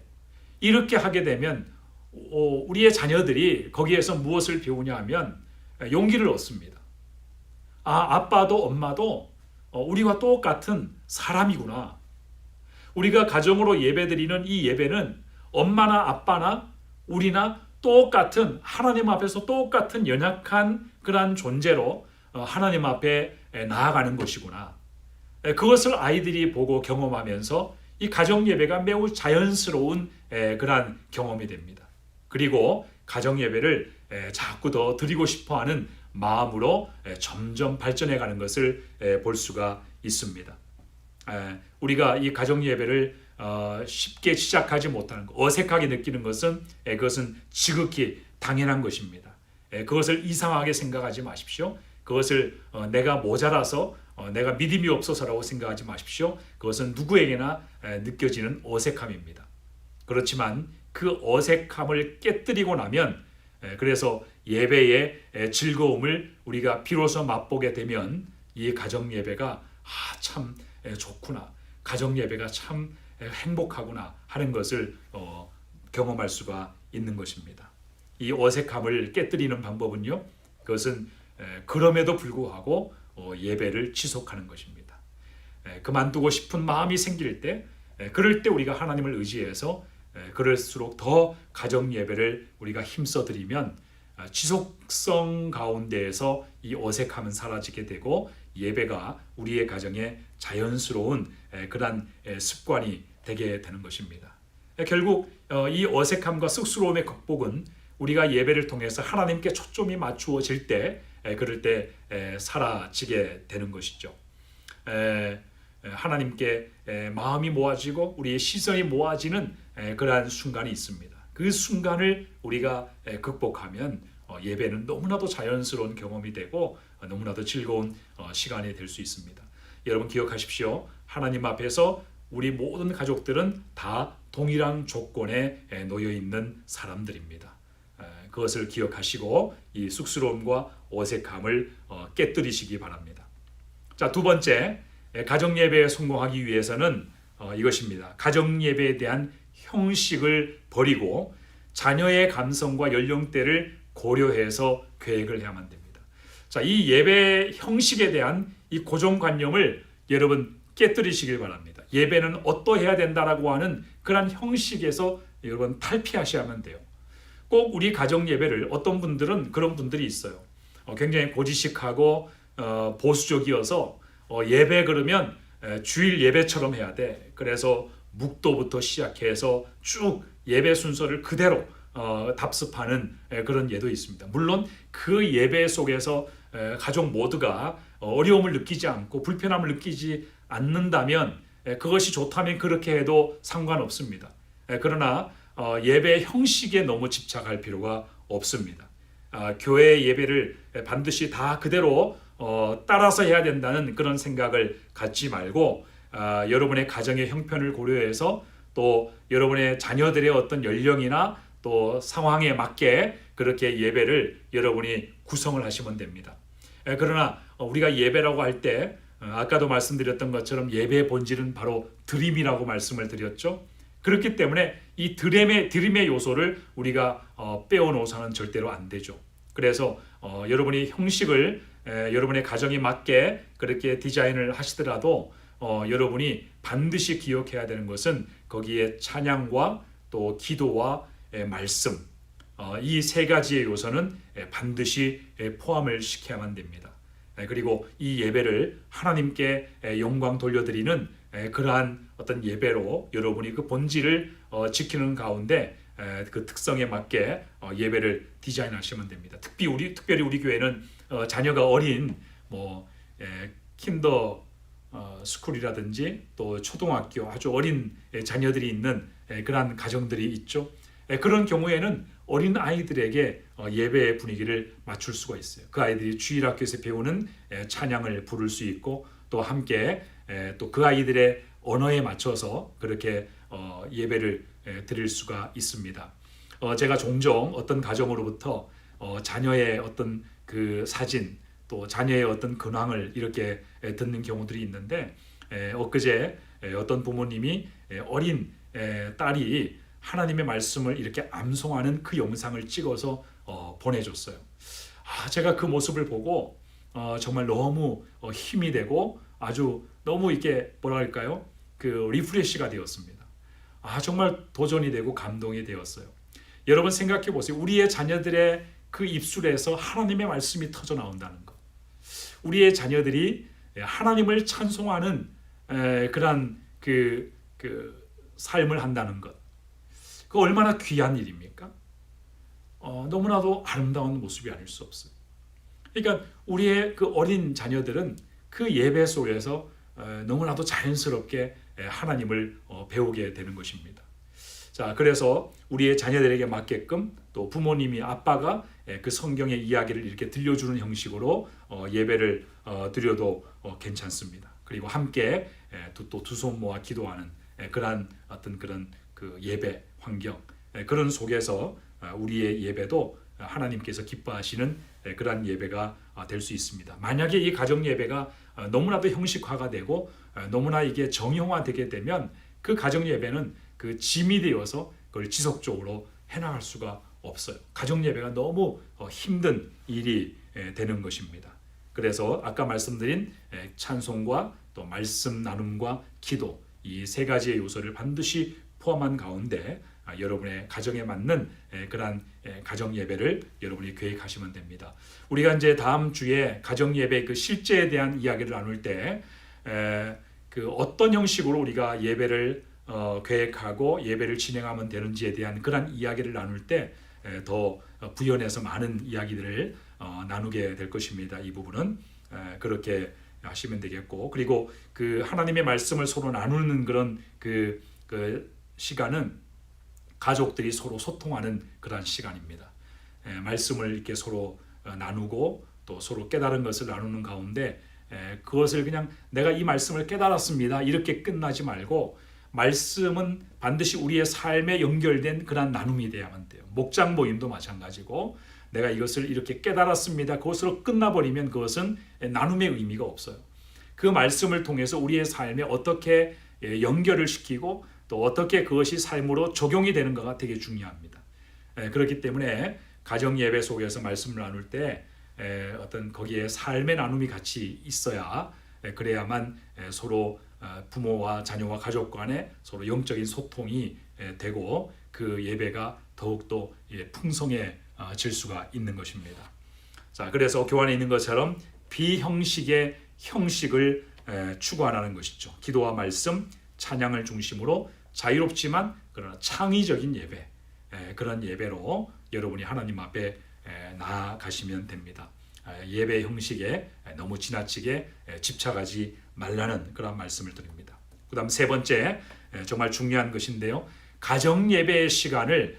A: 이렇게 하게 되면 우리의 자녀들이 거기에서 무엇을 배우냐 하면 용기를 얻습니다. 아빠도 엄마도 우리와 똑같은 사람이구나. 우리가 가정으로 예배드리는 이 예배는 엄마나 아빠나 우리나 똑같은 하나님 앞에서 똑같은 연약한 그러한 존재로 하나님 앞에 나아가는 것이구나. 그것을 아이들이 보고 경험하면서 이 가정 예배가 매우 자연스러운 그러한 경험이 됩니다. 그리고 가정 예배를 자꾸 더 드리고 싶어하는 마음으로 점점 발전해 가는 것을 볼 수가 있습니다. 우리가 이 가정 예배를 쉽게 시작하지 못하는 것, 어색하게 느끼는 것은 그것은 지극히 당연한 것입니다. 그것을 이상하게 생각하지 마십시오. 그것을 내가 모자라서 내가 믿음이 없어서라고 생각하지 마십시오. 그것은 누구에게나 느껴지는 어색함입니다. 그렇지만 그 어색함을 깨뜨리고 나면 그래서 예배의 즐거움을 우리가 비로소 맛보게 되면 이 가정 예배가 참 좋구나, 가정 예배가 참 행복하구나 하는 것을 경험할 수가 있는 것입니다. 이 어색함을 깨뜨리는 방법은요, 그것은 그럼에도 불구하고 예배를 지속하는 것입니다. 그만두고 싶은 마음이 생길 때, 그럴 때 우리가 하나님을 의지해서 그럴수록 더 가정 예배를 우리가 힘써 드리면 지속성 가운데에서 이 어색함은 사라지게 되고 예배가 우리의 가정에 자연스러운 그런 습관이 되게 되는 것입니다. 결국 이 어색함과 쑥스러움의 극복은 우리가 예배를 통해서 하나님께 초점이 맞추어질 때, 그럴 때 사라지게 되는 것이죠. 하나님께 마음이 모아지고 우리의 시선이 모아지는 그러한 순간이 있습니다. 그 순간을 우리가 극복하면 예배는 너무나도 자연스러운 경험이 되고 너무나도 즐거운 시간이 될 수 있습니다. 여러분 기억하십시오. 하나님 앞에서 우리 모든 가족들은 다 동일한 조건에 놓여 있는 사람들입니다. 그것을 기억하시고 이 쑥스러움과 어색함을 깨뜨리시기 바랍니다. 자, 두 번째, 가정 예배에 성공하기 위해서는 이것입니다. 가정 예배에 대한 형식을 버리고 자녀의 감성과 연령대를 고려해서 계획을 해야만 됩니다. 자, 이 예배 형식에 대한 이 고정관념을 여러분 깨뜨리시길 바랍니다. 예배는 어떠해야 된다라고 하는 그런 형식에서 여러분 탈피하셔야만 돼요. 꼭 우리 가정 예배를 어떤 분들은 그런 분들이 있어요. 굉장히 고지식하고 보수적이어서 예배 그러면 주일 예배처럼 해야 돼. 그래서 묵도부터 시작해서 쭉 예배 순서를 그대로 답습하는 그런 예도 있습니다. 물론 그 예배 속에서 가족 모두가 어려움을 느끼지 않고 불편함을 느끼지 않는다면 그것이 좋다면 그렇게 해도 상관없습니다. 그러나 예배 형식에 너무 집착할 필요가 없습니다. 교회 예배를 반드시 다 그대로 따라서 해야 된다는 그런 생각을 갖지 말고 여러분의 가정의 형편을 고려해서 또 여러분의 자녀들의 어떤 연령이나 또 상황에 맞게 그렇게 예배를 여러분이 구성을 하시면 됩니다. 그러나 우리가 예배라고 할 때 아까도 말씀드렸던 것처럼 예배의 본질은 바로 드림이라고 말씀을 드렸죠. 그렇기 때문에 이 드림의 요소를 우리가 빼어놓아서는 절대로 안 되죠. 그래서 여러분이 형식을 여러분의 가정에 맞게 그렇게 디자인을 하시더라도 여러분이 반드시 기억해야 되는 것은 거기에 찬양과 또 기도와 말씀, 이 세 가지의 요소는 반드시 포함을 시켜야만 됩니다. 그리고 이 예배를 하나님께 영광 돌려드리는 그러한 어떤 예배로 여러분이 그 본질을 지키는 가운데 그 특성에 맞게 예배를 디자인하시면 됩니다. 특별히 우리 교회는 자녀가 어린 킨더 스쿨이라든지 또 초등학교 아주 어린 자녀들이 있는 그러한 가정들이 있죠. 그런 경우에는 어린 아이들에게 예배의 분위기를 맞출 수가 있어요. 그 아이들이 주일학교에서 배우는 찬양을 부를 수 있고 또 함께 또 그 아이들의 언어에 맞춰서 그렇게 예배를 드릴 수가 있습니다. 제가 종종 어떤 가정으로부터 자녀의 어떤 그 사진 또 자녀의 어떤 근황을 이렇게 듣는 경우들이 있는데, 엊그제 어떤 부모님이 어린 딸이 하나님의 말씀을 이렇게 암송하는 그 영상을 찍어서 보내줬어요. 제가 그 모습을 보고 정말 너무 힘이 되고 아주 너무 이렇게 뭐라 할까요? 그 리프레시가 되었습니다. 정말 도전이 되고 감동이 되었어요. 여러분 생각해 보세요. 우리의 자녀들의 그 입술에서 하나님의 말씀이 터져 나온다는 것. 우리의 자녀들이 하나님을 찬송하는 그런 그 삶을 한다는 것. 그 얼마나 귀한 일입니까? 너무나도 아름다운 모습이 아닐 수 없어요. 그러니까 우리의 그 어린 자녀들은 그 예배 속에서 너무나도 자연스럽게 하나님을 배우게 되는 것입니다. 자, 그래서 우리의 자녀들에게 맞게끔 또 부모님이 아빠가 그 성경의 이야기를 이렇게 들려주는 형식으로 예배를 드려도 괜찮습니다. 그리고 함께 또 두 손 모아 기도하는 그런 어떤 그런 그 예배 환경, 그런 속에서 우리의 예배도 하나님께서 기뻐하시는 그런 예배가 될 수 있습니다. 만약에 이 가정 예배가 너무나도 형식화가 되고 너무나 이게 정형화되게 되면 그 가정 예배는 그 짐이 되어서 그걸 지속적으로 해나갈 수가 없어요. 가정 예배가 너무 힘든 일이 되는 것입니다. 그래서 아까 말씀드린 찬송과 또 말씀 나눔과 기도, 이 세 가지의 요소를 반드시 포함한 가운데 여러분의 가정에 맞는 그러한 가정 예배를 여러분이 계획하시면 됩니다. 우리가 이제 다음 주에 가정 예배 그 실제에 대한 이야기를 나눌 때 그 어떤 형식으로 우리가 예배를 계획하고 예배를 진행하면 되는지에 대한 그런 이야기를 나눌 때 더 부연해서 많은 이야기들을 나누게 될 것입니다. 이 부분은 그렇게 하시면 되겠고, 그리고 그 하나님의 말씀을 서로 나누는 그런 그 시간은 가족들이 서로 소통하는 그런 시간입니다. 말씀을 이렇게 서로 나누고 또 서로 깨달은 것을 나누는 가운데 그것을 그냥 내가 이 말씀을 깨달았습니다 이렇게 끝나지 말고, 말씀은 반드시 우리의 삶에 연결된 그런 나눔이 되어야만 돼요. 목장 모임도 마찬가지고, 내가 이것을 이렇게 깨달았습니다 그것으로 끝나버리면 그것은 나눔의 의미가 없어요. 그 말씀을 통해서 우리의 삶에 어떻게 연결을 시키고 또 어떻게 그것이 삶으로 적용이 되는가가 되게 중요합니다. 그렇기 때문에 가정 예배 속에서 말씀을 나눌 때 어떤 거기에 삶의 나눔이 같이 있어야, 그래야만 서로 부모와 자녀와 가족 간에 서로 영적인 소통이 되고 그 예배가 더욱더 풍성해질 수가 있는 것입니다. 자, 그래서 교환에 있는 것처럼 비형식의 형식을 추구하는 것이죠. 기도와 말씀, 찬양을 중심으로 자유롭지만 그러나 창의적인 예배, 그런 예배로 여러분이 하나님 앞에 나아가시면 됩니다. 예배 형식에 너무 지나치게 집착하지 말라는 그런 말씀을 드립니다. 그 다음 세 번째, 정말 중요한 것인데요. 가정 예배의 시간을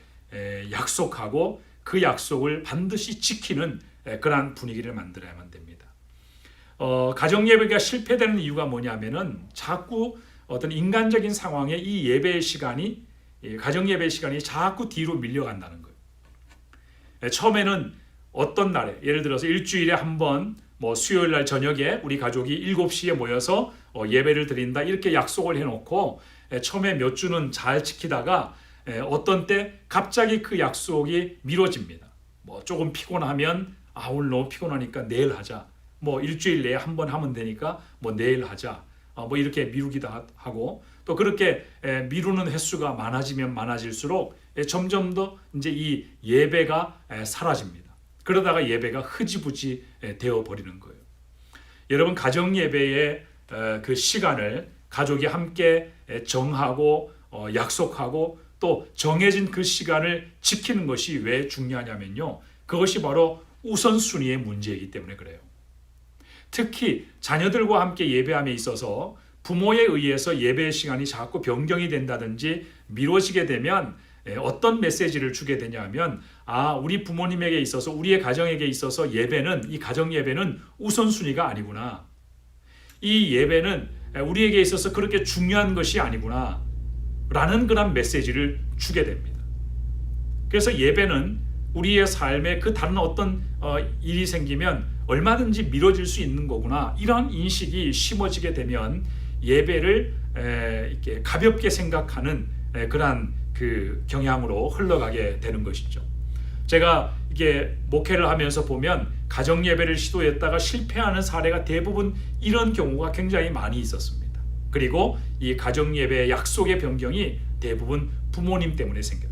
A: 약속하고 그 약속을 반드시 지키는 그러한 분위기를 만들어야만 됩니다. 가정 예배가 실패되는 이유가 뭐냐면은 자꾸 어떤 인간적인 상황에 이 예배의 시간이, 가정 예배의 시간이 자꾸 뒤로 밀려간다는 거예요. 처음에는 어떤 날에, 예를 들어서 일주일에 한 번, 뭐 수요일 날 저녁에 우리 가족이 7시에 모여서 예배를 드린다 이렇게 약속을 해놓고 처음에 몇 주는 잘 지키다가 어떤 때 갑자기 그 약속이 미뤄집니다. 뭐 조금 피곤하면 오늘 너무 피곤하니까 내일 하자. 뭐 일주일 내에 한 번 하면 되니까 뭐 내일 하자. 뭐 이렇게 미루기도 하고, 또 그렇게 미루는 횟수가 많아지면 많아질수록 점점 더 이제 이 예배가 사라집니다. 그러다가 예배가 흐지부지 되어 버리는 거예요. 여러분, 가정 예배의 그 시간을 가족이 함께 정하고 약속하고 또 정해진 그 시간을 지키는 것이 왜 중요하냐면요, 그것이 바로 우선순위의 문제이기 때문에 그래요. 특히 자녀들과 함께 예배함에 있어서 부모에 의해서 예배의 시간이 자꾸 변경이 된다든지 미뤄지게 되면 어떤 메시지를 주게 되냐면, 우리 부모님에게 있어서, 우리의 가정에게 있어서 예배는, 이 가정 예배는 우선순위가 아니구나. 이 예배는 우리에게 있어서 그렇게 중요한 것이 아니구나 라는 그런 메시지를 주게 됩니다. 그래서 예배는 우리의 삶에 그 다른 어떤 일이 생기면 얼마든지 미뤄질 수 있는 거구나, 이러한 인식이 심어지게 되면 예배를 이렇게 가볍게 생각하는 그러한 그 경향으로 흘러가게 되는 것이죠. 제가 이게 목회를 하면서 보면 가정 예배를 시도했다가 실패하는 사례가 대부분 이런 경우가 굉장히 많이 있었습니다. 그리고 이 가정 예배의 약속의 변경이 대부분 부모님 때문에 생겨요.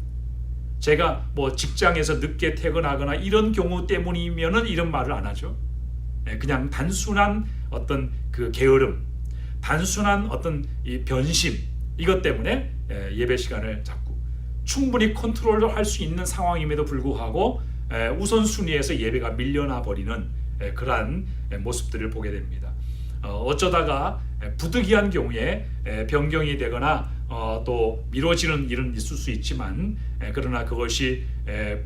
A: 제가 뭐 직장에서 늦게 퇴근하거나 이런 경우 때문이면은 이런 말을 안 하죠. 그냥 단순한 어떤 그 게으름, 단순한 어떤 이 변심, 이것 때문에 예배 시간을 자꾸 충분히 컨트롤을 할 수 있는 상황임에도 불구하고 우선순위에서 예배가 밀려나 버리는 그러한 모습들을 보게 됩니다. 어쩌다가 부득이한 경우에 변경이 되거나 또 미뤄지는 일은 있을 수 있지만, 그러나 그것이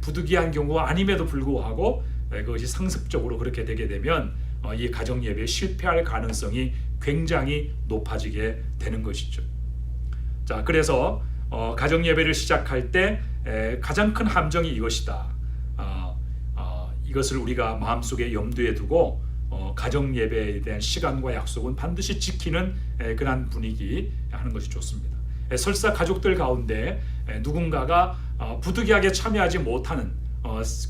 A: 부득이한 경우가 아님에도 불구하고 그것이 상습적으로 그렇게 되게 되면 이 가정 예배에 실패할 가능성이 굉장히 높아지게 되는 것이죠. 자, 그래서 가정 예배를 시작할 때 가장 큰 함정이 이것이다. 이것을 우리가 마음속에 염두에 두고 가정 예배에 대한 시간과 약속은 반드시 지키는 그런 분위기 하는 것이 좋습니다. 설사 가족들 가운데 누군가가 부득이하게 참여하지 못하는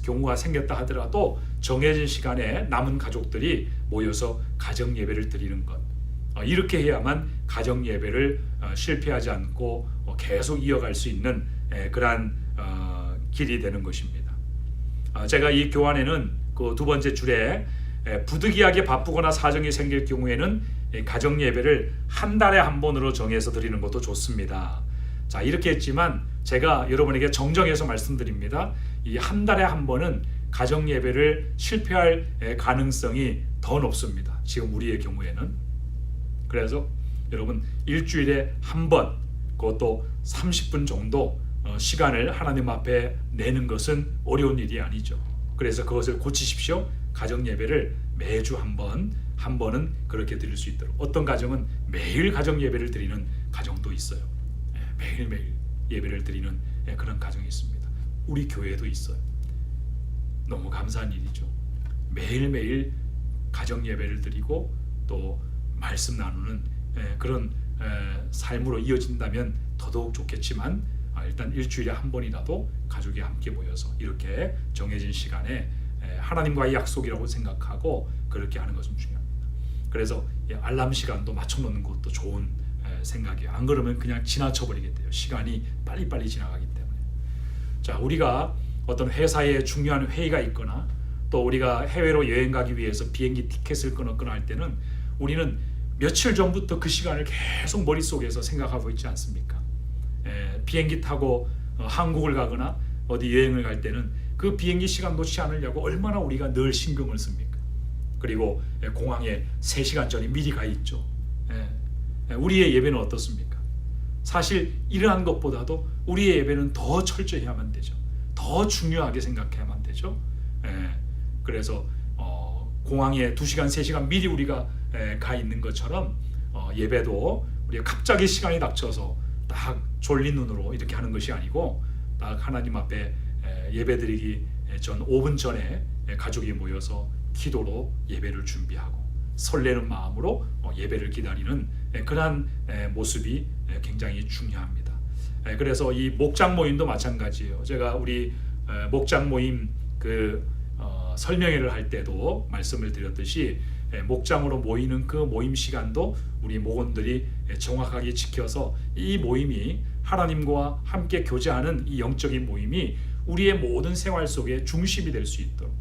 A: 경우가 생겼다 하더라도 정해진 시간에 남은 가족들이 모여서 가정 예배를 드리는 것, 이렇게 해야만 가정 예배를 실패하지 않고 계속 이어갈 수 있는 그러한 길이 되는 것입니다. 제가 이 교환에는 그 두 번째 줄에 부득이하게 바쁘거나 사정이 생길 경우에는 가정 예배를 한 달에 한 번으로 정해서 드리는 것도 좋습니다. 자, 이렇게 했지만 제가 여러분에게 정정해서 말씀드립니다. 이 한 달에 한 번은 가정 예배를 실패할 가능성이 더 높습니다. 지금 우리의 경우에는. 그래서 여러분 일주일에 한 번, 그것도 30분 정도 시간을 하나님 앞에 내는 것은 어려운 일이 아니죠. 그래서 그것을 고치십시오. 가정 예배를 매주 한 번은 그렇게 드릴 수 있도록. 어떤 가정은 매일 가정 예배를 드리는 가정도 있어요. 매일매일 예배를 드리는 그런 가정이 있습니다. 우리 교회도 있어요. 너무 감사한 일이죠. 매일매일 가정 예배를 드리고 또 말씀 나누는 그런 삶으로 이어진다면 더더욱 좋겠지만, 일단 일주일에 한 번이라도 가족이 함께 모여서 이렇게 정해진 시간에 하나님과의 약속이라고 생각하고 그렇게 하는 것은 중요합니다. 그래서 알람 시간도 맞춰 놓는 것도 좋은 생각이에요. 안 그러면 그냥 지나쳐 버리게 돼요. 시간이 빨리빨리 지나가기 때문에. 자, 우리가 어떤 회사에 중요한 회의가 있거나 또 우리가 해외로 여행 가기 위해서 비행기 티켓을 끊었거나 할 때는 우리는 며칠 전부터 그 시간을 계속 머릿속에서 생각하고 있지 않습니까? 비행기 타고 한국을 가거나 어디 여행을 갈 때는 그 비행기 시간 놓치지 않으려고 얼마나 우리가 늘 신경을 씁니까? 그리고 공항에 3시간 전에 미리 가 있죠. 우리의 예배는 어떻습니까? 사실 이러한 것보다도 우리의 예배는 더 철저히 해야만 되죠. 더 중요하게 생각해야만 되죠. 그래서 공항에 2시간, 3시간 미리 우리가 가 있는 것처럼 예배도 우리가 갑자기 시간이 닥쳐서 딱 졸린 눈으로 이렇게 하는 것이 아니고, 딱 하나님 앞에 예배드리기 전 5분 전에 가족이 모여서 기도로 예배를 준비하고 설레는 마음으로 예배를 기다리는 그러한 모습이 굉장히 중요합니다. 그래서 이 목장 모임도 마찬가지예요. 제가 우리 목장 모임 설명회를 할 때도 말씀을 드렸듯이 목장으로 모이는 그 모임 시간도 우리 목원들이 정확하게 지켜서 이 모임이 하나님과 함께 교제하는 이 영적인 모임이 우리의 모든 생활 속에 중심이 될 수 있도록,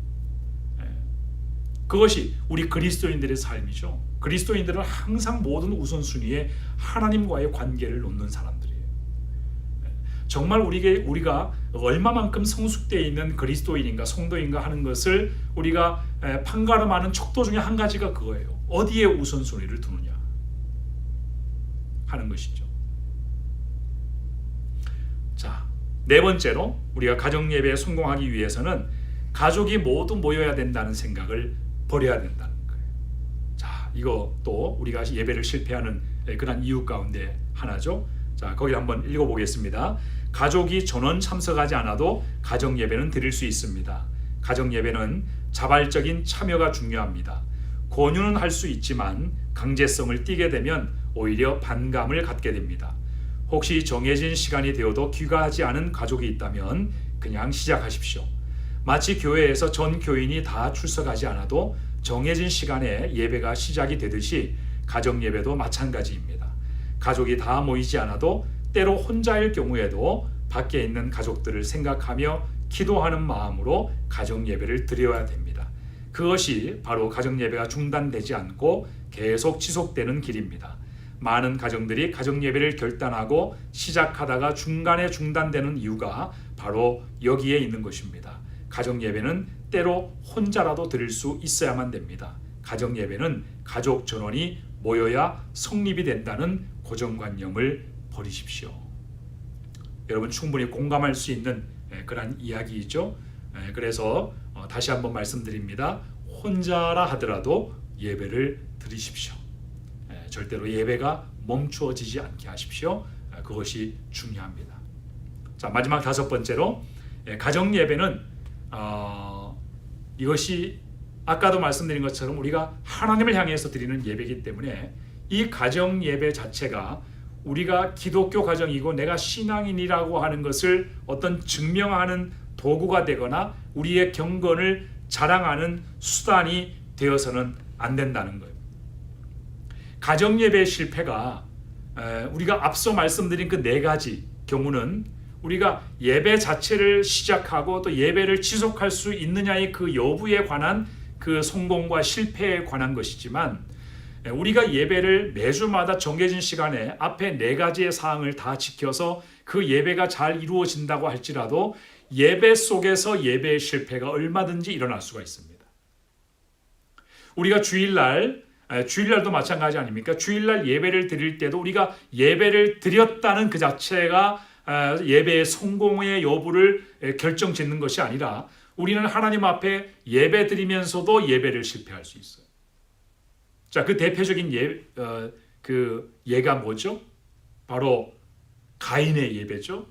A: 그것이 우리 그리스도인들의 삶이죠. 그리스도인들은 항상 모든 우선순위에 하나님과의 관계를 놓는 사람들이에요. 정말 우리가 얼마만큼 성숙되어 있는 그리스도인인가 성도인가 하는 것을 우리가 판가름하는 척도 중에 한 가지가 그거예요. 어디에 우선순위를 두느냐 하는 것이죠. 자, 네 번째로 우리가 가정 예배에 성공하기 위해서는 가족이 모두 모여야 된다는 생각을 버려야 된다는 거예요. 자, 이것도 우리가 예배를 실패하는 그런 이유 가운데 하나죠. 자, 거기 한번 읽어보겠습니다. 가족이 전원 참석하지 않아도 가정 예배는 드릴 수 있습니다. 가정 예배는 자발적인 참여가 중요합니다. 권유는 할 수 있지만 강제성을 띠게 되면 오히려 반감을 갖게 됩니다. 혹시 정해진 시간이 되어도 귀가하지 않은 가족이 있다면 그냥 시작하십시오. 마치 교회에서 전 교인이 다 출석하지 않아도 정해진 시간에 예배가 시작이 되듯이 가정 예배도 마찬가지입니다. 가족이 다 모이지 않아도 때로 혼자일 경우에도 밖에 있는 가족들을 생각하며 기도하는 마음으로 가정 예배를 드려야 됩니다. 그것이 바로 가정 예배가 중단되지 않고 계속 지속되는 길입니다. 많은 가정들이 가정 예배를 결단하고 시작하다가 중간에 중단되는 이유가 바로 여기에 있는 것입니다. 가정 예배는 때로 혼자라도 드릴 수 있어야만 됩니다. 가정 예배는 가족 전원이 모여야 성립이 된다는 고정관념을 버리십시오. 여러분 충분히 공감할 수 있는 그런 이야기이죠. 그래서 다시 한번 말씀드립니다. 혼자라 하더라도 예배를 드리십시오. 절대로 예배가 멈추어지지 않게 하십시오. 그것이 중요합니다. 자, 마지막 다섯 번째로 가정 예배는 이것이 아까도 말씀드린 것처럼 우리가 하나님을 향해서 드리는 예배이기 때문에 이 가정 예배 자체가 우리가 기독교 가정이고 내가 신앙인이라고 하는 것을 어떤 증명하는 도구가 되거나 우리의 경건을 자랑하는 수단이 되어서는 안 된다는 거예요. 가정 예배 실패가 우리가 앞서 말씀드린 그 네 가지 경우는 우리가 예배 자체를 시작하고 또 예배를 지속할 수 있느냐의 그 여부에 관한 그 성공과 실패에 관한 것이지만 우리가 예배를 매주마다 정해진 시간에 앞에 네 가지의 사항을 다 지켜서 그 예배가 잘 이루어진다고 할지라도 예배 속에서 예배의 실패가 얼마든지 일어날 수가 있습니다. 우리가 주일날도 마찬가지 아닙니까? 주일날 예배를 드릴 때도 우리가 예배를 드렸다는 그 자체가 예배의 성공의 여부를 결정짓는 것이 아니라 우리는 하나님 앞에 예배 드리면서도 예배를 실패할 수 있어요. 자, 그 대표적인 예가 뭐죠? 바로 가인의 예배죠.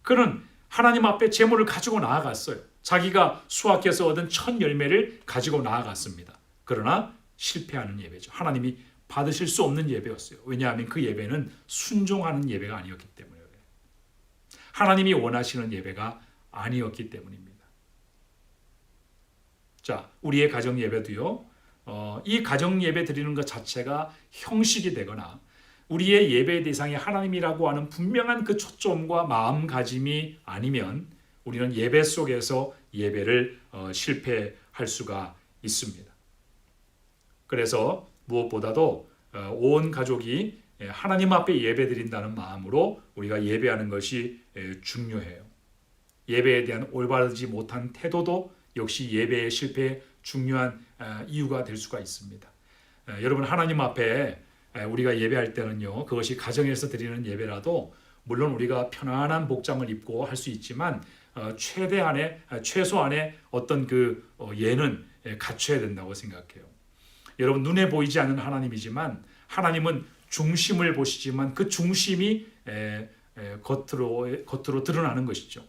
A: 그는 하나님 앞에 제물을 가지고 나아갔어요. 자기가 수확해서 얻은 첫 열매를 가지고 나아갔습니다. 그러나 실패하는 예배죠. 하나님이 받으실 수 없는 예배였어요. 왜냐하면 그 예배는 순종하는 예배가 아니었기 때문에 그래요. 하나님이 원하시는 예배가 아니었기 때문입니다. 자, 우리의 가정 예배도요. 이 가정 예배 드리는 것 자체가 형식이 되거나 우리의 예배 대상이 하나님이라고 하는 분명한 그 초점과 마음가짐이 아니면 우리는 예배 속에서 예배를 실패할 수가 있습니다. 그래서 무엇보다도 온 가족이 하나님 앞에 예배 드린다는 마음으로 우리가 예배하는 것이 중요해요. 예배에 대한 올바르지 못한 태도도 역시 예배의 실패에 중요한 이유가 될 수가 있습니다. 여러분 하나님 앞에 우리가 예배할 때는요, 그것이 가정에서 드리는 예배라도 물론 우리가 편안한 복장을 입고 할 수 있지만 최소한의 어떤 그 예는 갖춰야 된다고 생각해요. 여러분 눈에 보이지 않는 하나님이지만 하나님은 중심을 보시지만 그 중심이 겉으로 드러나는 것이죠.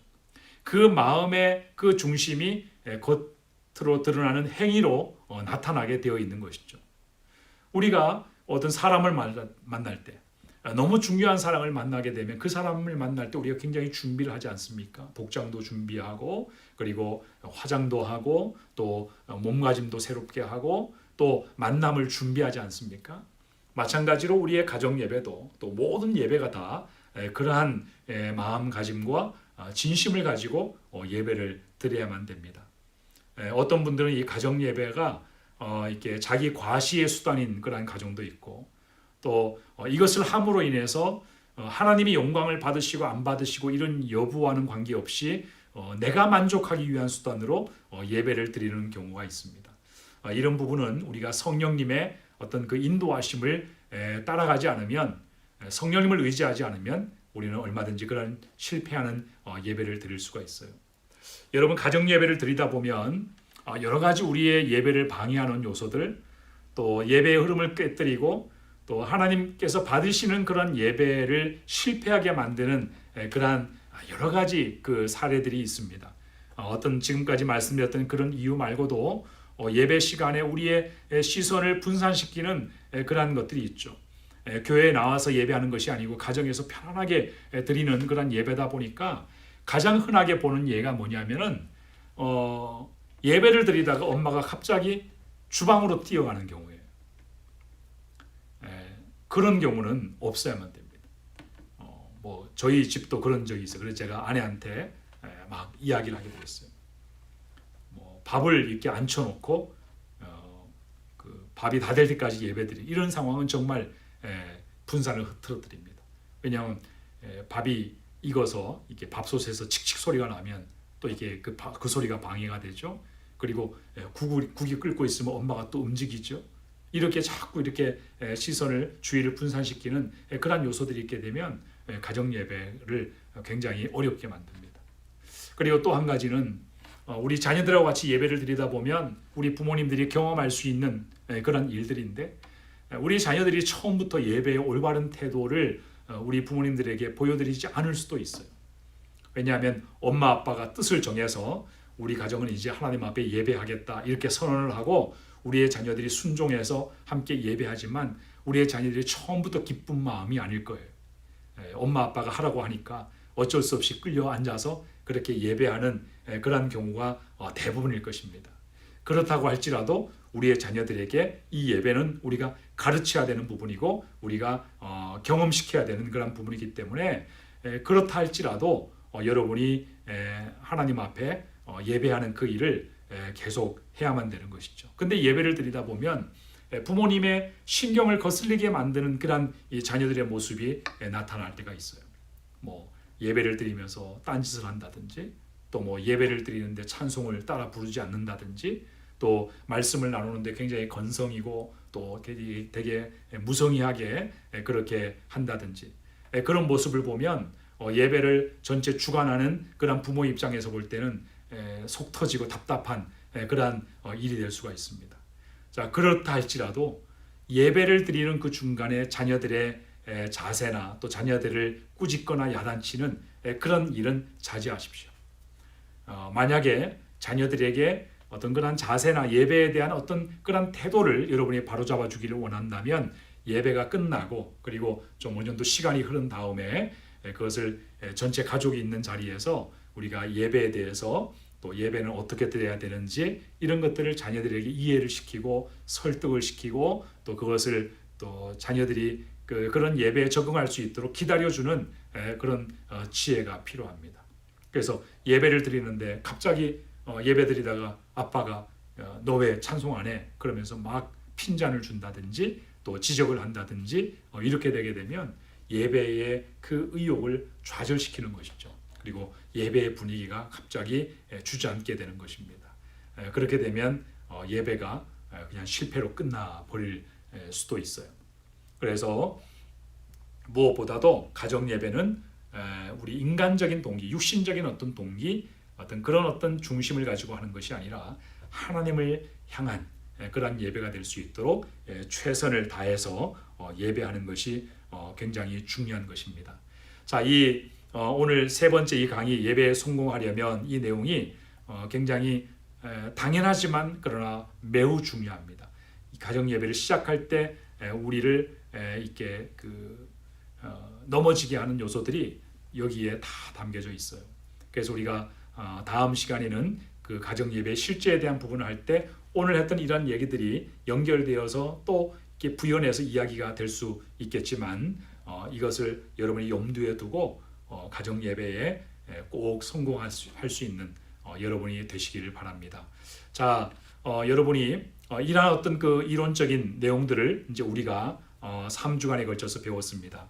A: 그 마음의 그 중심이 겉으로 드러나는 행위로 나타나게 되어 있는 것이죠. 우리가 어떤 사람을 만날 때 너무 중요한 사람을 만나게 되면 그 사람을 만날 때 우리가 굉장히 준비를 하지 않습니까? 복장도 준비하고 그리고 화장도 하고 또 몸가짐도 새롭게 하고 또 만남을 준비하지 않습니까? 마찬가지로 우리의 가정 예배도 또 모든 예배가 다 그러한 마음가짐과 진심을 가지고 예배를 드려야만 됩니다. 어떤 분들은 이 가정 예배가 이렇게 자기 과시의 수단인 그러한 가정도 있고 또 이것을 함으로 인해서 하나님이 영광을 받으시고 안 받으시고 이런 여부와는 관계없이 내가 만족하기 위한 수단으로 예배를 드리는 경우가 있습니다. 이런 부분은 우리가 성령님의 어떤 그 인도하심을 따라가지 않으면 성령님을 의지하지 않으면 우리는 얼마든지 그런 실패하는 예배를 드릴 수가 있어요. 여러분 가정 예배를 드리다 보면 여러 가지 우리의 예배를 방해하는 요소들 또 예배의 흐름을 깨뜨리고 또 하나님께서 받으시는 그런 예배를 실패하게 만드는 그러한 여러 가지 그 사례들이 있습니다. 어떤 지금까지 말씀드렸던 그런 이유 말고도 예배 시간에 우리의 시선을 분산시키는 그러한 것들이 있죠. 교회에 나와서 예배하는 것이 아니고 가정에서 편안하게 드리는 그런 예배다 보니까 가장 흔하게 보는 예가 뭐냐면은 예배를 드리다가 엄마가 갑자기 주방으로 뛰어가는 경우예요. 그런 경우는 없어야만 됩니다. 뭐 저희 집도 그런 적이 있어요. 그래서 제가 아내한테 막 이야기를 하게 됐어요. 뭐 밥을 이렇게 앉혀놓고 그 밥이 다 될 때까지 예배드리 이런 상황은 정말 분산을 흐트러뜨립니다. 왜냐하면 밥이 익어서 이렇게 밥솥에서 칙칙 소리가 나면 또 이게 그 소리가 방해가 되죠. 그리고 국이 끓고 있으면 엄마가 또 움직이죠. 이렇게 자꾸 이렇게 시선을 주의를 분산시키는 그런 요소들이 있게 되면 가정 예배를 굉장히 어렵게 만듭니다. 그리고 또 한 가지는 우리 자녀들하고 같이 예배를 드리다 보면 우리 부모님들이 경험할 수 있는 그런 일들인데 우리 자녀들이 처음부터 예배의 올바른 태도를 우리 부모님들에게 보여드리지 않을 수도 있어요. 왜냐하면 엄마 아빠가 뜻을 정해서 우리 가정은 이제 하나님 앞에 예배하겠다 이렇게 선언을 하고 우리의 자녀들이 순종해서 함께 예배하지만 우리의 자녀들이 처음부터 기쁜 마음이 아닐 거예요. 엄마 아빠가 하라고 하니까 어쩔 수 없이 끌려 앉아서 그렇게 예배하는 그런 경우가 대부분일 것입니다. 그렇다고 할지라도 우리의 자녀들에게 이 예배는 우리가 가르쳐야 되는 부분이고 우리가 경험시켜야 되는 그런 부분이기 때문에 그렇다 할지라도 여러분이 하나님 앞에 예배하는 그 일을 계속 해야만 되는 것이죠. 근데 예배를 드리다 보면 부모님의 신경을 거슬리게 만드는 그런 이 자녀들의 모습이 나타날 때가 있어요. 뭐 예배를 드리면서 딴짓을 한다든지 또 뭐 예배를 드리는데 찬송을 따라 부르지 않는다든지 또 말씀을 나누는데 굉장히 건성이고 또 되게 무성의하게 그렇게 한다든지 그런 모습을 보면 예배를 전체 주관하는 그런 부모 입장에서 볼 때는 속 터지고 답답한 그러한 일이 될 수가 있습니다. 자, 그렇다 할지라도 예배를 드리는 그 중간에 자녀들의 자세나 또 자녀들을 꾸짖거나 야단치는 그런 일은 자제하십시오. 만약에 자녀들에게 어떤 그런 자세나 예배에 대한 어떤 그런 태도를 여러분이 바로잡아 주기를 원한다면 예배가 끝나고 그리고 좀 어느 정도 시간이 흐른 다음에 그것을 전체 가족이 있는 자리에서 우리가 예배에 대해서 또 예배는 어떻게 드려야 되는지 이런 것들을 자녀들에게 이해를 시키고 설득을 시키고 또 그것을 또 자녀들이 그런 예배에 적응할 수 있도록 기다려주는 그런 지혜가 필요합니다. 그래서 예배를 드리는데 갑자기 예배 드리다가 아빠가 너 왜 찬송 안 해? 그러면서 막 핀잔을 준다든지 또 지적을 한다든지 이렇게 되게 되면 예배의 그 의욕을 좌절시키는 것이죠. 그리고 예배의 분위기가 갑자기 주저앉게 되는 것입니다. 그렇게 되면 예배가 그냥 실패로 끝나버릴 수도 있어요. 그래서 무엇보다도 가정 예배는 우리 인간적인 동기, 육신적인 어떤 동기, 어떤 그런 어떤 중심을 가지고 하는 것이 아니라 하나님을 향한 그런 예배가 될 수 있도록 최선을 다해서 예배하는 것이 굉장히 중요한 것입니다. 자, 이 오늘 세 번째 이 강의 예배에 성공하려면 이 내용이 굉장히 당연하지만 그러나 매우 중요합니다. 가정 예배를 시작할 때 우리를 이렇게 넘어지게 하는 요소들이 여기에 다 담겨져 있어요. 그래서 우리가 다음 시간에는 그 가정 예배 실제에 대한 부분을 할 때 오늘 했던 이런 얘기들이 연결되어서 또 이렇게 부연해서 이야기가 될 수 있겠지만 이것을 여러분이 염두에 두고 가정 예배에 꼭 성공할 수 있는 여러분이 되시기를 바랍니다. 자, 여러분이 이러한 어떤 그 이론적인 내용들을 이제 우리가 3주간에 걸쳐서 배웠습니다.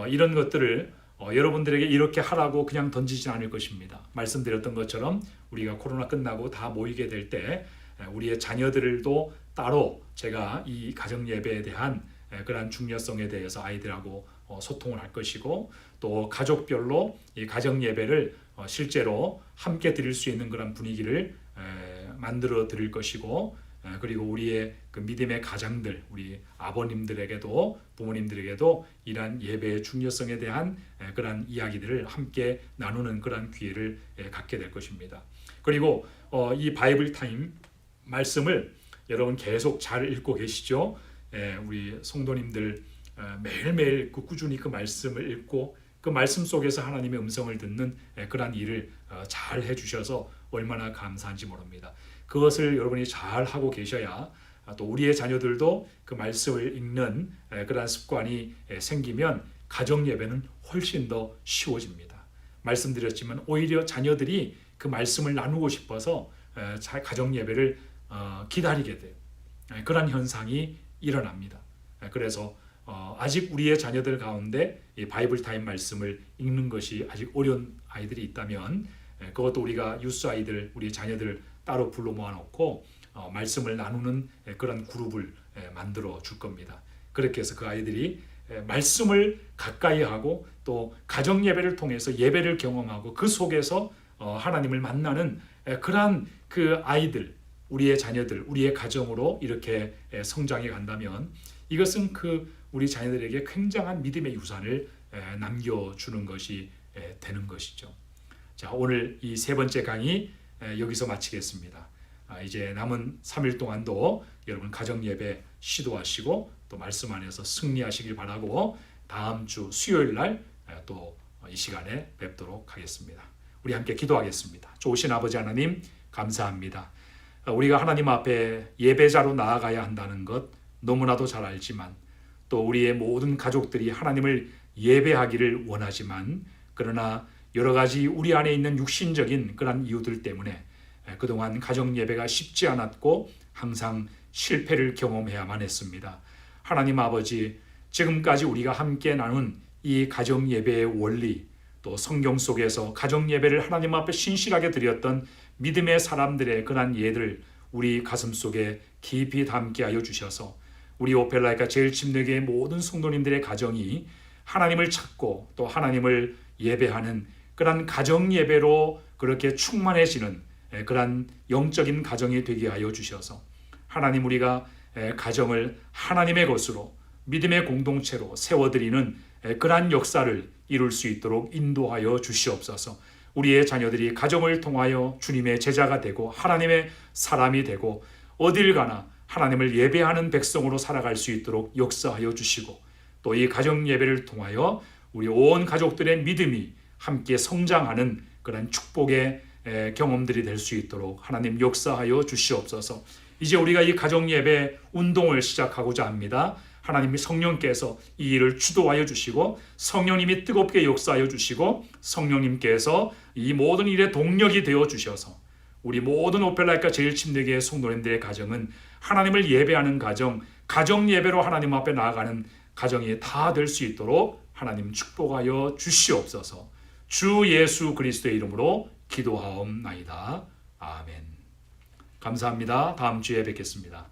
A: 이런 것들을 여러분들에게 이렇게 하라고 그냥 던지지 않을 것입니다. 말씀드렸던 것처럼 우리가 코로나 끝나고 다 모이게 될 때 우리의 자녀들도 따로 제가 이 가정 예배에 대한 그러한 중요성에 대해서 아이들하고 소통을 할 것이고 또 가족별로 이 가정 예배를 실제로 함께 드릴 수 있는 그런 분위기를 만들어 드릴 것이고 그리고 우리의 그 믿음의 가장들, 우리 아버님들에게도 부모님들에게도 이러한 예배의 중요성에 대한 그러한 이야기들을 함께 나누는 그러한 기회를 갖게 될 것입니다. 그리고 이 바이블 타임 말씀을 여러분 계속 잘 읽고 계시죠? 우리 성도님들 매일매일 꾸준히 그 말씀을 읽고 그 말씀 속에서 하나님의 음성을 듣는 그러한 일을 잘 해주셔서 얼마나 감사한지 모릅니다. 그것을 여러분이 잘 하고 계셔야 또 우리의 자녀들도 그 말씀을 읽는 그러한 습관이 생기면 가정 예배는 훨씬 더 쉬워집니다. 말씀드렸지만 오히려 자녀들이 그 말씀을 나누고 싶어서 가정 예배를 기다리게 돼요. 그런 현상이 일어납니다. 그래서 아직 우리의 자녀들 가운데 이 바이블 타임 말씀을 읽는 것이 아직 어려운 아이들이 있다면 그것도 우리가 유스 아이들, 우리 자녀들 따로 불러 모아놓고 말씀을 나누는 그런 그룹을 만들어 줄 겁니다. 그렇게 해서 그 아이들이 말씀을 가까이 하고 또 가정 예배를 통해서 예배를 경험하고 그 속에서 하나님을 만나는 그러한 그 아이들, 우리의 자녀들, 우리의 가정으로 이렇게 성장해 간다면 이것은 그 우리 자녀들에게 굉장한 믿음의 유산을 남겨주는 것이 되는 것이죠. 자, 오늘 이 세 번째 강의 여기서 마치겠습니다. 이제 남은 3일 동안도 여러분 가정 예배 시도하시고 또 말씀 안에서 승리하시길 바라고 다음 주 수요일 날 또 이 시간에 뵙도록 하겠습니다. 우리 함께 기도하겠습니다. 좋으신 아버지 하나님 감사합니다. 우리가 하나님 앞에 예배자로 나아가야 한다는 것 너무나도 잘 알지만 또 우리의 모든 가족들이 하나님을 예배하기를 원하지만 그러나 여러 가지 우리 안에 있는 육신적인 그런 이유들 때문에 그동안 가정 예배가 쉽지 않았고 항상 실패를 경험해야만 했습니다. 하나님 아버지, 지금까지 우리가 함께 나눈 이 가정 예배의 원리, 또 성경 속에서 가정 예배를 하나님 앞에 신실하게 드렸던 믿음의 사람들의 그런 예들 우리 가슴 속에 깊이 담게 하여 주셔서 우리 오펠라이카 제일침례교회 모든 성도님들의 가정이 하나님을 찾고 또 하나님을 예배하는 그런 가정 예배로 그렇게 충만해지는 그런 영적인 가정이 되게 하여 주셔서 하나님 우리가 가정을 하나님의 것으로 믿음의 공동체로 세워드리는 그러한 역사를 이룰 수 있도록 인도하여 주시옵소서. 우리의 자녀들이 가정을 통하여 주님의 제자가 되고 하나님의 사람이 되고 어딜 가나 하나님을 예배하는 백성으로 살아갈 수 있도록 역사하여 주시고 또 이 가정 예배를 통하여 우리 온 가족들의 믿음이 함께 성장하는 그런 축복의 경험들이 될 수 있도록 하나님 역사하여 주시옵소서. 이제 우리가 이 가정 예배 운동을 시작하고자 합니다. 하나님이 성령께서 이 일을 주도하여 주시고 성령님이 뜨겁게 역사하여 주시고 성령님께서 이 모든 일의 동력이 되어 주셔서 우리 모든 오펠라이카 제일침례교회 성도님들의 가정은 하나님을 예배하는 가정, 가정 예배로 하나님 앞에 나아가는 가정이 다 될 수 있도록 하나님 축복하여 주시옵소서. 주 예수 그리스도의 이름으로 기도하옵나이다. 아멘. 감사합니다. 다음 주에 뵙겠습니다.